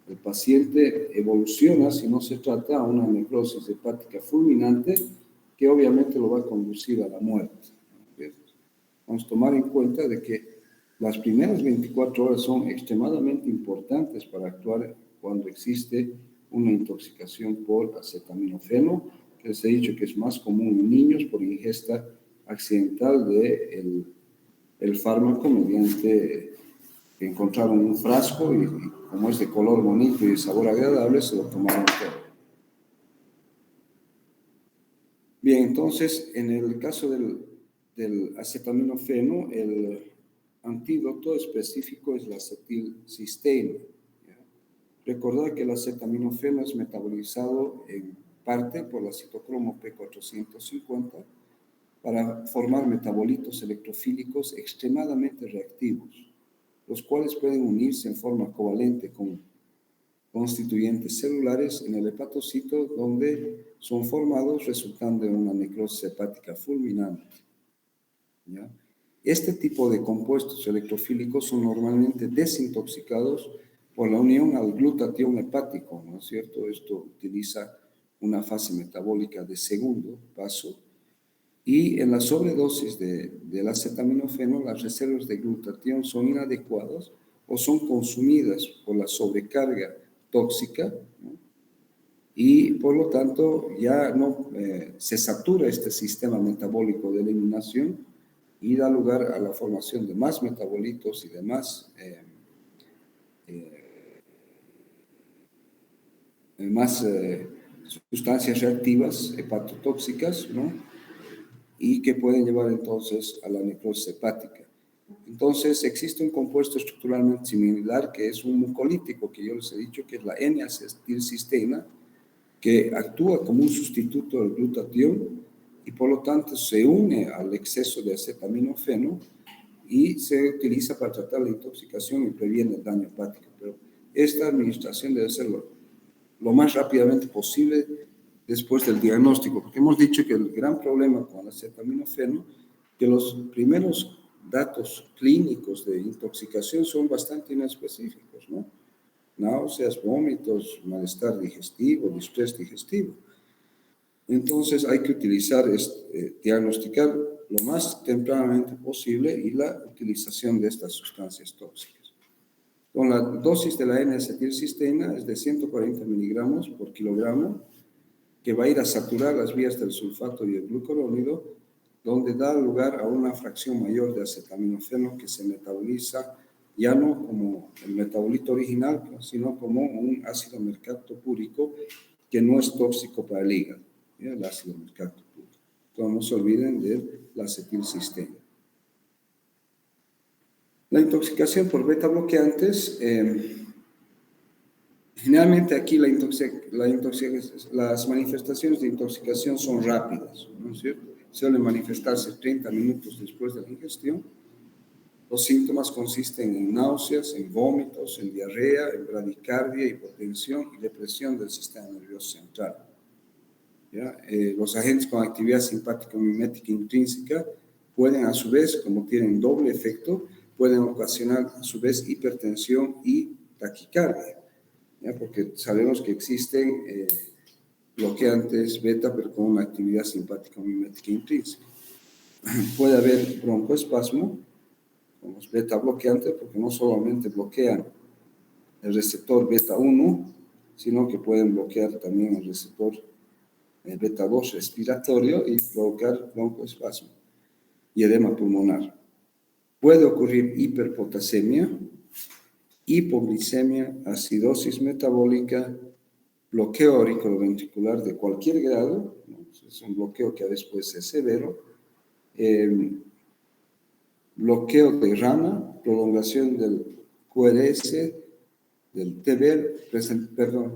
el paciente evoluciona, si no se trata, a una necrosis hepática fulminante que obviamente lo va a conducir a la muerte. Vamos a tomar en cuenta de que las primeras 24 horas son extremadamente importantes para actuar cuando existe una intoxicación por acetaminofeno, que les he dicho que es más común en niños por ingesta accidental de el fármaco mediante que encontraron un frasco y como es de color bonito y de sabor agradable, se lo tomaron todo. Bien, entonces, en el caso del acetaminofeno, el antídoto específico es la acetilcisteína. Recordad que el acetaminofeno es metabolizado en parte por la citocromo P450 para formar metabolitos electrofílicos extremadamente reactivos, los cuales pueden unirse en forma covalente con constituyentes celulares en el hepatocito, donde son formados resultando en una necrosis hepática fulminante, ¿ya? Este tipo de compuestos electrofílicos son normalmente desintoxicados por la unión al glutatión hepático, ¿no es cierto? Esto utiliza una fase metabólica de segundo paso Y en la sobredosis del acetaminofeno, las reservas de glutatión son inadecuadas o son consumidas por la sobrecarga tóxica, ¿no? Y por lo tanto ya no se satura este sistema metabólico de eliminación y da lugar a la formación de más metabolitos y de más sustancias reactivas hepatotóxicas, ¿no? Y que pueden llevar entonces a la necrosis hepática. Entonces existe un compuesto estructuralmente similar que es un mucolítico, que yo les he dicho que es la N-acetilcisteína, que actúa como un sustituto del glutatión y por lo tanto se une al exceso de acetaminofeno y se utiliza para tratar la intoxicación y previene el daño hepático. Pero esta administración debe ser lo más rápidamente posible después del diagnóstico, porque hemos dicho que el gran problema con el acetaminofeno, que los primeros datos clínicos de intoxicación son bastante inespecíficos, ¿no? Náuseas, vómitos, malestar digestivo, distrés digestivo. Entonces hay que diagnosticar lo más tempranamente posible y la utilización de estas sustancias tóxicas. Con la dosis de la N-acetilcisteína es de 140 miligramos por kilogramo, que va a ir a saturar las vías del sulfato y el glucurónido, donde da lugar a una fracción mayor de acetaminofeno que se metaboliza ya no como el metabolito original, sino como un ácido mercaptopúrico que no es tóxico para el hígado, ¿ya? El ácido mercaptopúrico. Entonces no se olviden de la acetilcisteína. La intoxicación por beta bloqueantes, generalmente aquí las manifestaciones de intoxicación son rápidas, ¿no es cierto? Suelen manifestarse 30 minutos después de la ingestión. Los síntomas consisten en náuseas, en vómitos, en diarrea, en bradicardia, hipotensión y depresión del sistema nervioso central. ¿Ya? Los agentes con actividad simpático-mimética intrínseca pueden a su vez, como tienen doble efecto, pueden ocasionar a su vez hipertensión y taquicardia, ¿ya? Porque sabemos que existen bloqueantes beta, pero con una actividad simpático-mimética intrínseca. Puede haber broncoespasmo con los beta bloqueantes, porque no solamente bloquean el receptor beta 1, sino que pueden bloquear también el receptor beta 2 respiratorio y provocar broncoespasmo y edema pulmonar. Puede ocurrir hiperpotasemia, hipoglicemia, acidosis metabólica, bloqueo auriculoventricular de cualquier grado, ¿no? Es un bloqueo que a veces puede ser severo, bloqueo de rama, prolongación del QRS, del TB,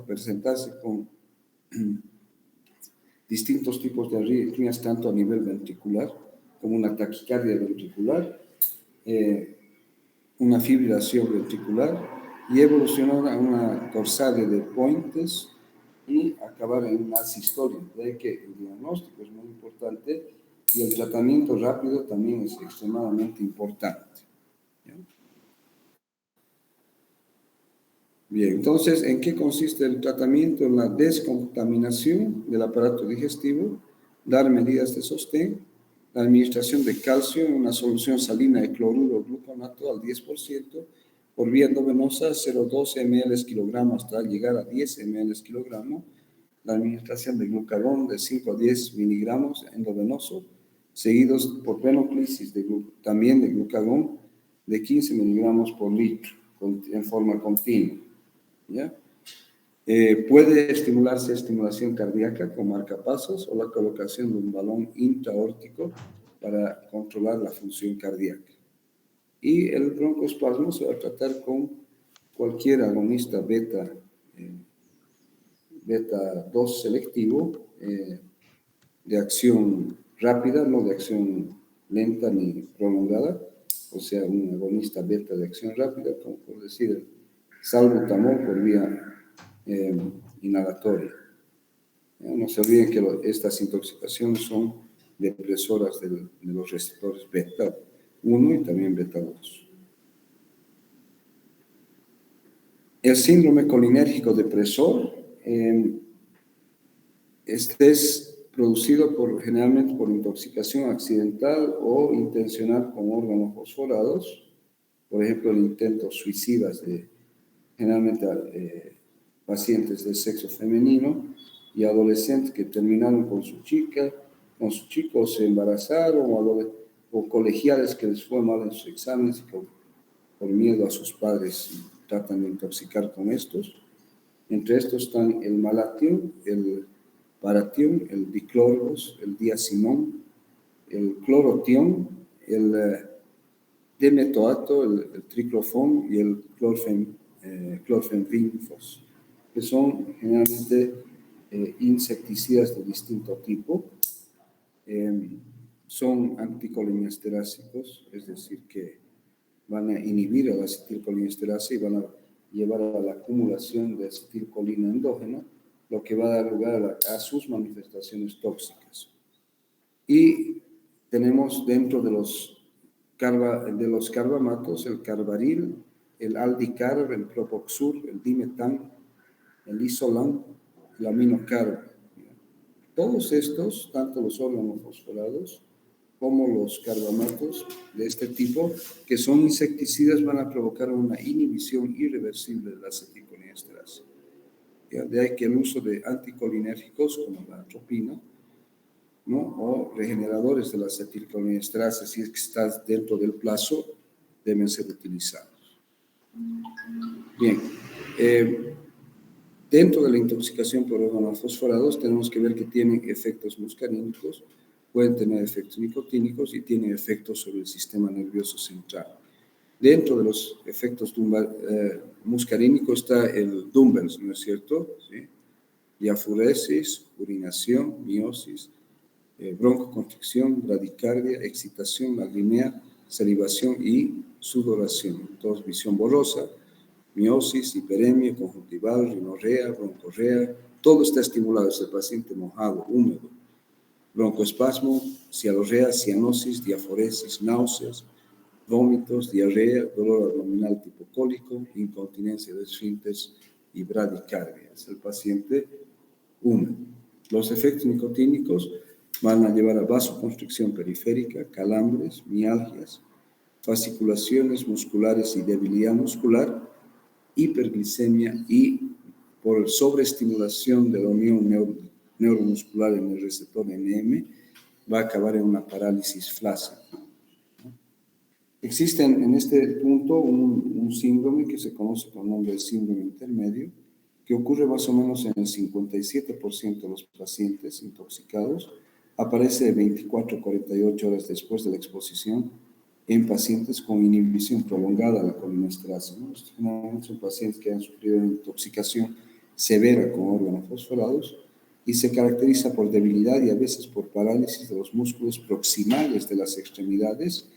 presentarse con distintos tipos de arritmias, tanto a nivel ventricular como una taquicardia ventricular, una fibrilación ventricular y evolucionar a una dorsalia de Pointes y acabar en una asistolia. De que el diagnóstico es muy importante y el tratamiento rápido también es extremadamente importante. ¿Ya? Bien, entonces, ¿en qué consiste el tratamiento? En la descontaminación del aparato digestivo, dar medidas de sostén, la administración de calcio en una solución salina de cloruro gluconato al 10%, por vía endovenosa 0,12 ml kilogramo hasta llegar a 10 ml kilogramo, la administración de glucagón de 5 a 10 miligramos endovenoso, seguidos por venoclisis también de glucagón de 15 miligramos por litro en forma continua. ¿Ya? Puede estimularse estimulación cardíaca con marcapasos o la colocación de un balón intraórtico para controlar la función cardíaca. Y el broncoespasmo se va a tratar con cualquier agonista beta 2 selectivo de acción rápida, no de acción lenta ni prolongada, o sea, un agonista beta de acción rápida, como por decir el salbutamol por vía inhalatoria. No se olviden que estas intoxicaciones son depresoras de los receptores beta 1 y también beta 2. El síndrome colinérgico depresor, este es producido generalmente por intoxicación accidental o intencional con órganos fosforados, por ejemplo, en intentos suicidas de generalmente pacientes de sexo femenino y adolescentes que terminaron con su chico, se embarazaron, o colegiales que les fue mal en sus exámenes y por miedo a sus padres tratan de intoxicar con estos. Entre estos están el malatión, el paratión, el diclorgos, el diacinón, el clorotión, el demetoato, el triclofón y el clorfenvinfos, que son generalmente insecticidas de distinto tipo. Son anticolinesterácicos, es decir, que van a inhibir a la acetilcolinesterasa y van a llevar a la acumulación de acetilcolina endógena, lo que va a dar lugar a sus manifestaciones tóxicas. Y tenemos dentro de los carbamatos el carbaril, el aldicarb, el propoxur, el dimetan, el isolam, el aminocarb. Todos estos, tanto los órganos fosforados como los carbamatos de este tipo, que son insecticidas, van a provocar una inhibición irreversible de la acetilcolinesterasa. De ahí que el uso de anticolinérgicos como la atropina, ¿no?, o regeneradores de la acetilcolinesterasa, si es que está dentro del plazo, deben ser utilizados. Bien, dentro de la intoxicación por órganos fosforados tenemos que ver que tienen efectos muscarínicos, pueden tener efectos nicotínicos y tienen efectos sobre el sistema nervioso central. Dentro de los efectos muscarínicos está el Dumbbells, ¿no es cierto? ¿Sí? Diafuresis, urinación, miosis, broncoconstricción, bradicardia, excitación, lagrimea, salivación y sudoración. Entonces, visión borrosa, miosis, hiperemia, conjuntival, rinorrea, broncorrea, todo está estimulado, es el paciente mojado, húmedo. Broncoespasmo, cialorrea, cianosis, diaforesis, náuseas, vómitos, diarrea, dolor abdominal tipo cólico, incontinencia de esfínteres y bradicardia. Es el paciente húmedo. Los efectos nicotínicos van a llevar a vasoconstricción periférica, calambres, mialgias, fasciculaciones musculares y debilidad muscular, hiperglicemia y por sobreestimulación de la unión neuromuscular en el receptor NM, va a acabar en una parálisis flácida. Existe en este punto un síndrome que se conoce con el nombre de síndrome intermedio, que ocurre más o menos en el 57% de los pacientes intoxicados, aparece de 24 a 48 horas después de la exposición en pacientes con inhibición prolongada de la colinesterasa, ¿no? Generalmente son pacientes que han sufrido una intoxicación severa con órganos fosforados y se caracteriza por debilidad y a veces por parálisis de los músculos proximales de las extremidades,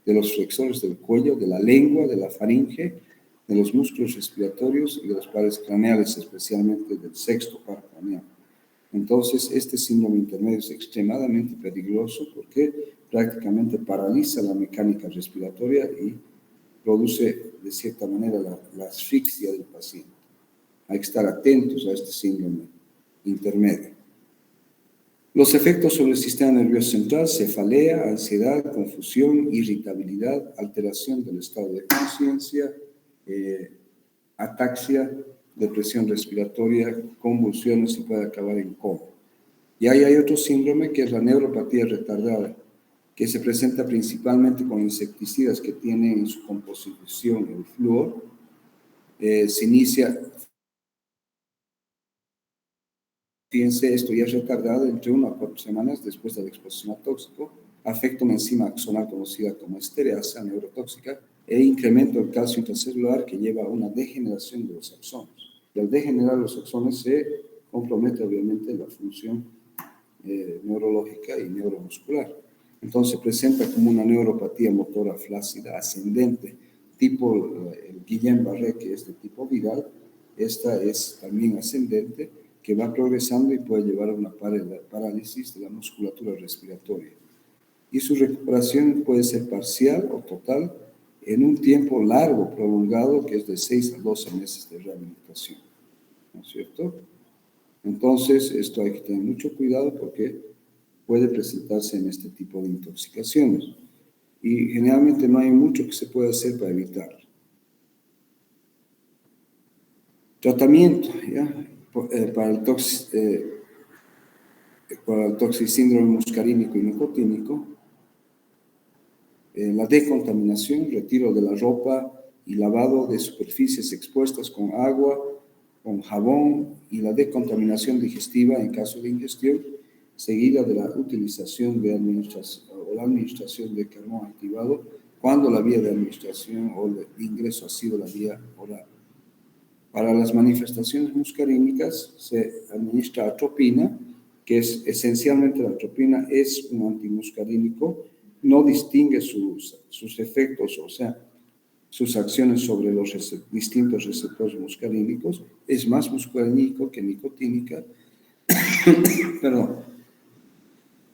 de los flexores del cuello, de la lengua, de la faringe, de los músculos respiratorios y de los pares craneales, especialmente del sexto par craneal. Entonces, este síndrome intermedio es extremadamente peligroso porque prácticamente paraliza la mecánica respiratoria y produce, de cierta manera, la asfixia del paciente. Hay que estar atentos a este síndrome intermedio. Los efectos sobre el sistema nervioso central: cefalea, ansiedad, confusión, irritabilidad, alteración del estado de conciencia, ataxia, depresión respiratoria, convulsiones y puede acabar en coma. Y ahí hay otro síndrome que es la neuropatía retardada, que se presenta principalmente con insecticidas que tienen en su composición el flúor. Se inicia, fíjense, esto ya es retardado entre 1 a 4 semanas después de la exposición a tóxico, afecta una enzima axonal conocida como estereasa neurotóxica e incremento del calcio intracelular que lleva a una degeneración de los axones. Y al degenerar los axones se compromete obviamente la función neurológica y neuromuscular. Entonces presenta como una neuropatía motora flácida ascendente, tipo el Guillain-Barré, que es de tipo viral. Esta es también ascendente, que va progresando y puede llevar a una parálisis de la musculatura respiratoria. Y su recuperación puede ser parcial o total en un tiempo largo, prolongado, que es de 6 a 12 meses de rehabilitación. ¿No es cierto? Entonces, esto hay que tener mucho cuidado porque puede presentarse en este tipo de intoxicaciones. Y generalmente no hay mucho que se pueda hacer para evitarlo. Tratamiento, ¿ya? Para el toxisíndrome muscarínico y nicotínico, la decontaminación, retiro de la ropa y lavado de superficies expuestas con agua, con jabón, y la decontaminación digestiva en caso de ingestión, seguida de la utilización de la administración de carbón activado cuando la vía de administración o de ingreso ha sido la vía oral. Para las manifestaciones muscarínicas se administra atropina, que es esencialmente la atropina es un antimuscarínico, no distingue sus efectos, o sea, sus acciones sobre los distintos receptores muscarínicos, es más muscarínico que nicotínica, perdón.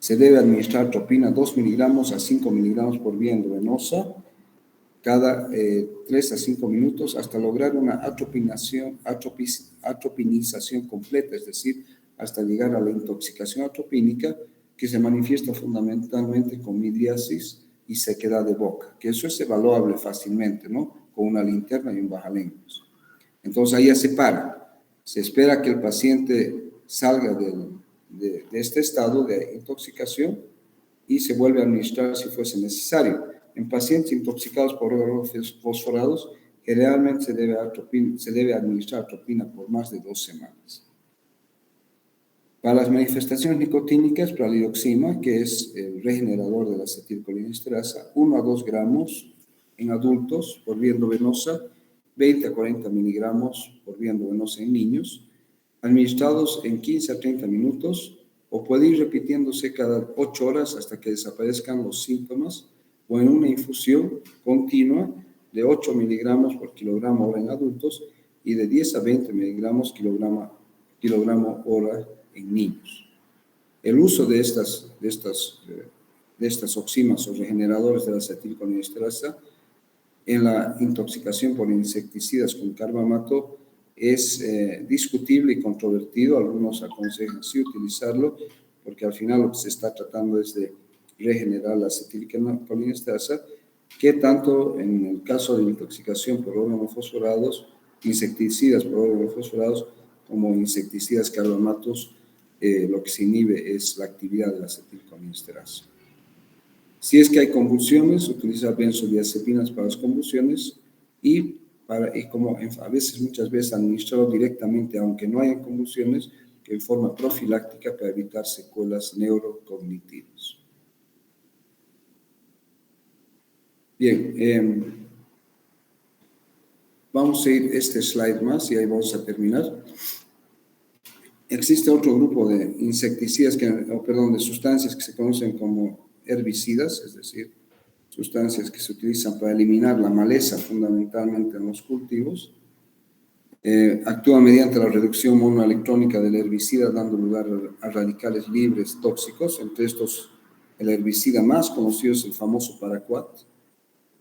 Se debe administrar atropina 2 miligramos a 5 miligramos por vía endovenosa cada 3 a 5 minutos hasta lograr una atropinización completa, es decir, hasta llegar a la intoxicación atropínica, que se manifiesta fundamentalmente con midriasis y sequedad de boca, que eso es evaluable fácilmente, ¿no? Con una linterna y un bajalenguas. Entonces ahí ya se para. Se espera que el paciente salga de este estado de intoxicación y se vuelve a administrar si fuese necesario. En pacientes intoxicados por órganos fosforados, generalmente se debe administrar atropina por más de 2 semanas. Para las manifestaciones nicotínicas, pralidoxima, que es el regenerador de la acetilcolinesterasa, 1 a 2 gramos en adultos por vía endovenosa, 20 a 40 miligramos por vía endovenosa en niños, administrados en 15 a 30 minutos, o puede ir repitiéndose cada 8 horas hasta que desaparezcan los síntomas, o en una infusión continua de 8 miligramos por kilogramo hora en adultos y de 10 a 20 miligramos kilogramo hora en niños. El uso de estas oximas o regeneradores de la acetilcolinesterasa en la intoxicación por insecticidas con carbamato es discutible y controvertido. Algunos aconsejan sí utilizarlo, porque al final lo que se está tratando es de regenerar la acetilcolinesterasa, que tanto en el caso de intoxicación por organofosforados, insecticidas por organofosforados, como insecticidas carbamatos, lo que se inhibe es la actividad de la acetilcolinesterasa. Si es que hay convulsiones, utiliza benzodiazepinas para las convulsiones y como muchas veces administrado directamente, aunque no haya convulsiones, que en forma profiláctica para evitar secuelas neurocognitivas. Bien, vamos a ir este slide más y ahí vamos a terminar. Existe otro grupo de insecticidas, de sustancias que se conocen como herbicidas, es decir, sustancias que se utilizan para eliminar la maleza fundamentalmente en los cultivos. Actúa mediante la reducción monoelectrónica del herbicida, dando lugar a radicales libres tóxicos. Entre estos, el herbicida más conocido es el famoso paraquat.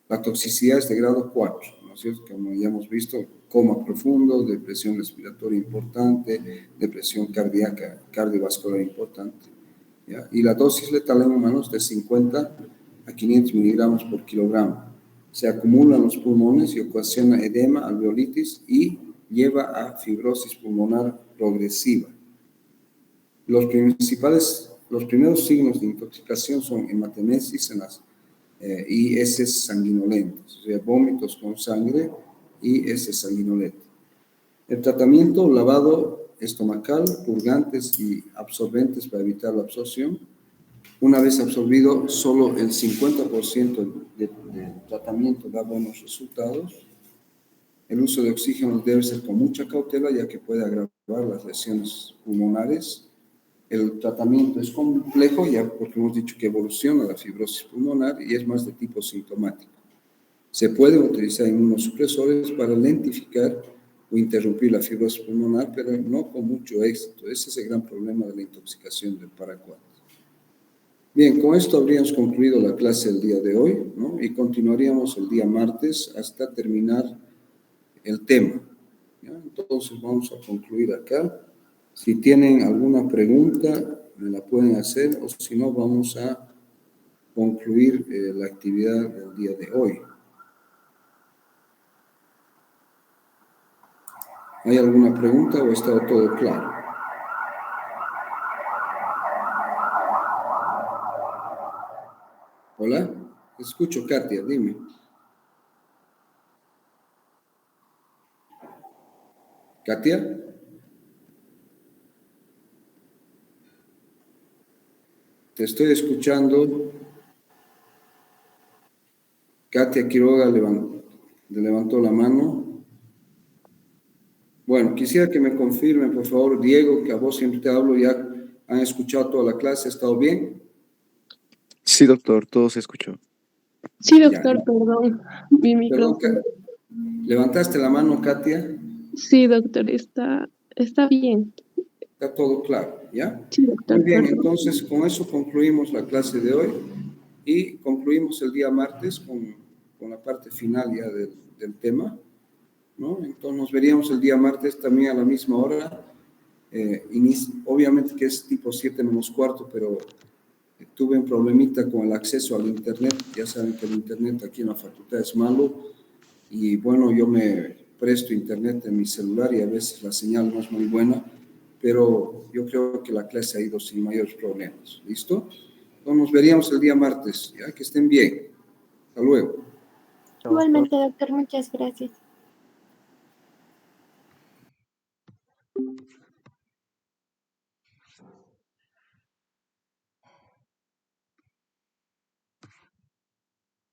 La toxicidad es de grado 4, ¿no es cierto? Como ya hemos visto, coma profundo, depresión respiratoria importante, depresión cardíaca, cardiovascular importante, ¿ya? Y la dosis letal en humanos de 50 a 500 miligramos por kilogramo. Se acumula en los pulmones y ocasiona edema, alveolitis y lleva a fibrosis pulmonar progresiva. Los primeros signos de intoxicación son hematemesis y heces sanguinolentas, o sea, vómitos con sangre y heces sanguinolentas. El tratamiento: lavado estomacal, purgantes y absorbentes para evitar la absorción. Una vez absorbido, solo el 50% del tratamiento da buenos resultados. El uso de oxígeno debe ser con mucha cautela, ya que puede agravar las lesiones pulmonares. El tratamiento es complejo, ya porque hemos dicho que evoluciona la fibrosis pulmonar y es más de tipo sintomático. Se pueden utilizar inmunosupresores para lentificar o interrumpir la fibrosis pulmonar, pero no con mucho éxito. Ese es el gran problema de la intoxicación del paraquat. Bien, con esto habríamos concluido la clase del día de hoy, ¿no? Y continuaríamos el día martes hasta terminar el tema, ¿ya? Entonces vamos a concluir acá. Si tienen alguna pregunta, me la pueden hacer, o si no, vamos a concluir la actividad del día de hoy. ¿Hay alguna pregunta o está todo claro? Hola, escucho, Katia, dime. Katia. Te estoy escuchando. Katia Quiroga levantó la mano. Bueno, quisiera que me confirmen, por favor, Diego, que a vos siempre te hablo, ya han escuchado toda la clase, ¿ha estado bien?
Sí, doctor, todo se escuchó.
Sí,
Ya.
doctor, perdón, mi
Perdón,
micrófono.
¿levantaste la mano, Katia?
Sí, doctor, está bien.
Está todo claro, ¿ya?
Sí,
Muy
doctor,
bien,
perdón.
entonces con eso concluimos la clase de hoy y concluimos el día martes con la parte final ya del tema, ¿no? Entonces nos veríamos el día martes también a la misma hora. Obviamente que es tipo 7 menos cuarto, pero tuve un problemita con el acceso al internet. Ya saben que el internet aquí en la facultad es malo y bueno, yo me presto internet en mi celular y a veces la señal no es muy buena, pero yo creo que la clase ha ido sin mayores problemas. ¿Listo? Entonces nos veríamos el día martes. Ya que estén bien. Hasta luego.
Chao, doctor.
Igualmente, doctor, muchas gracias.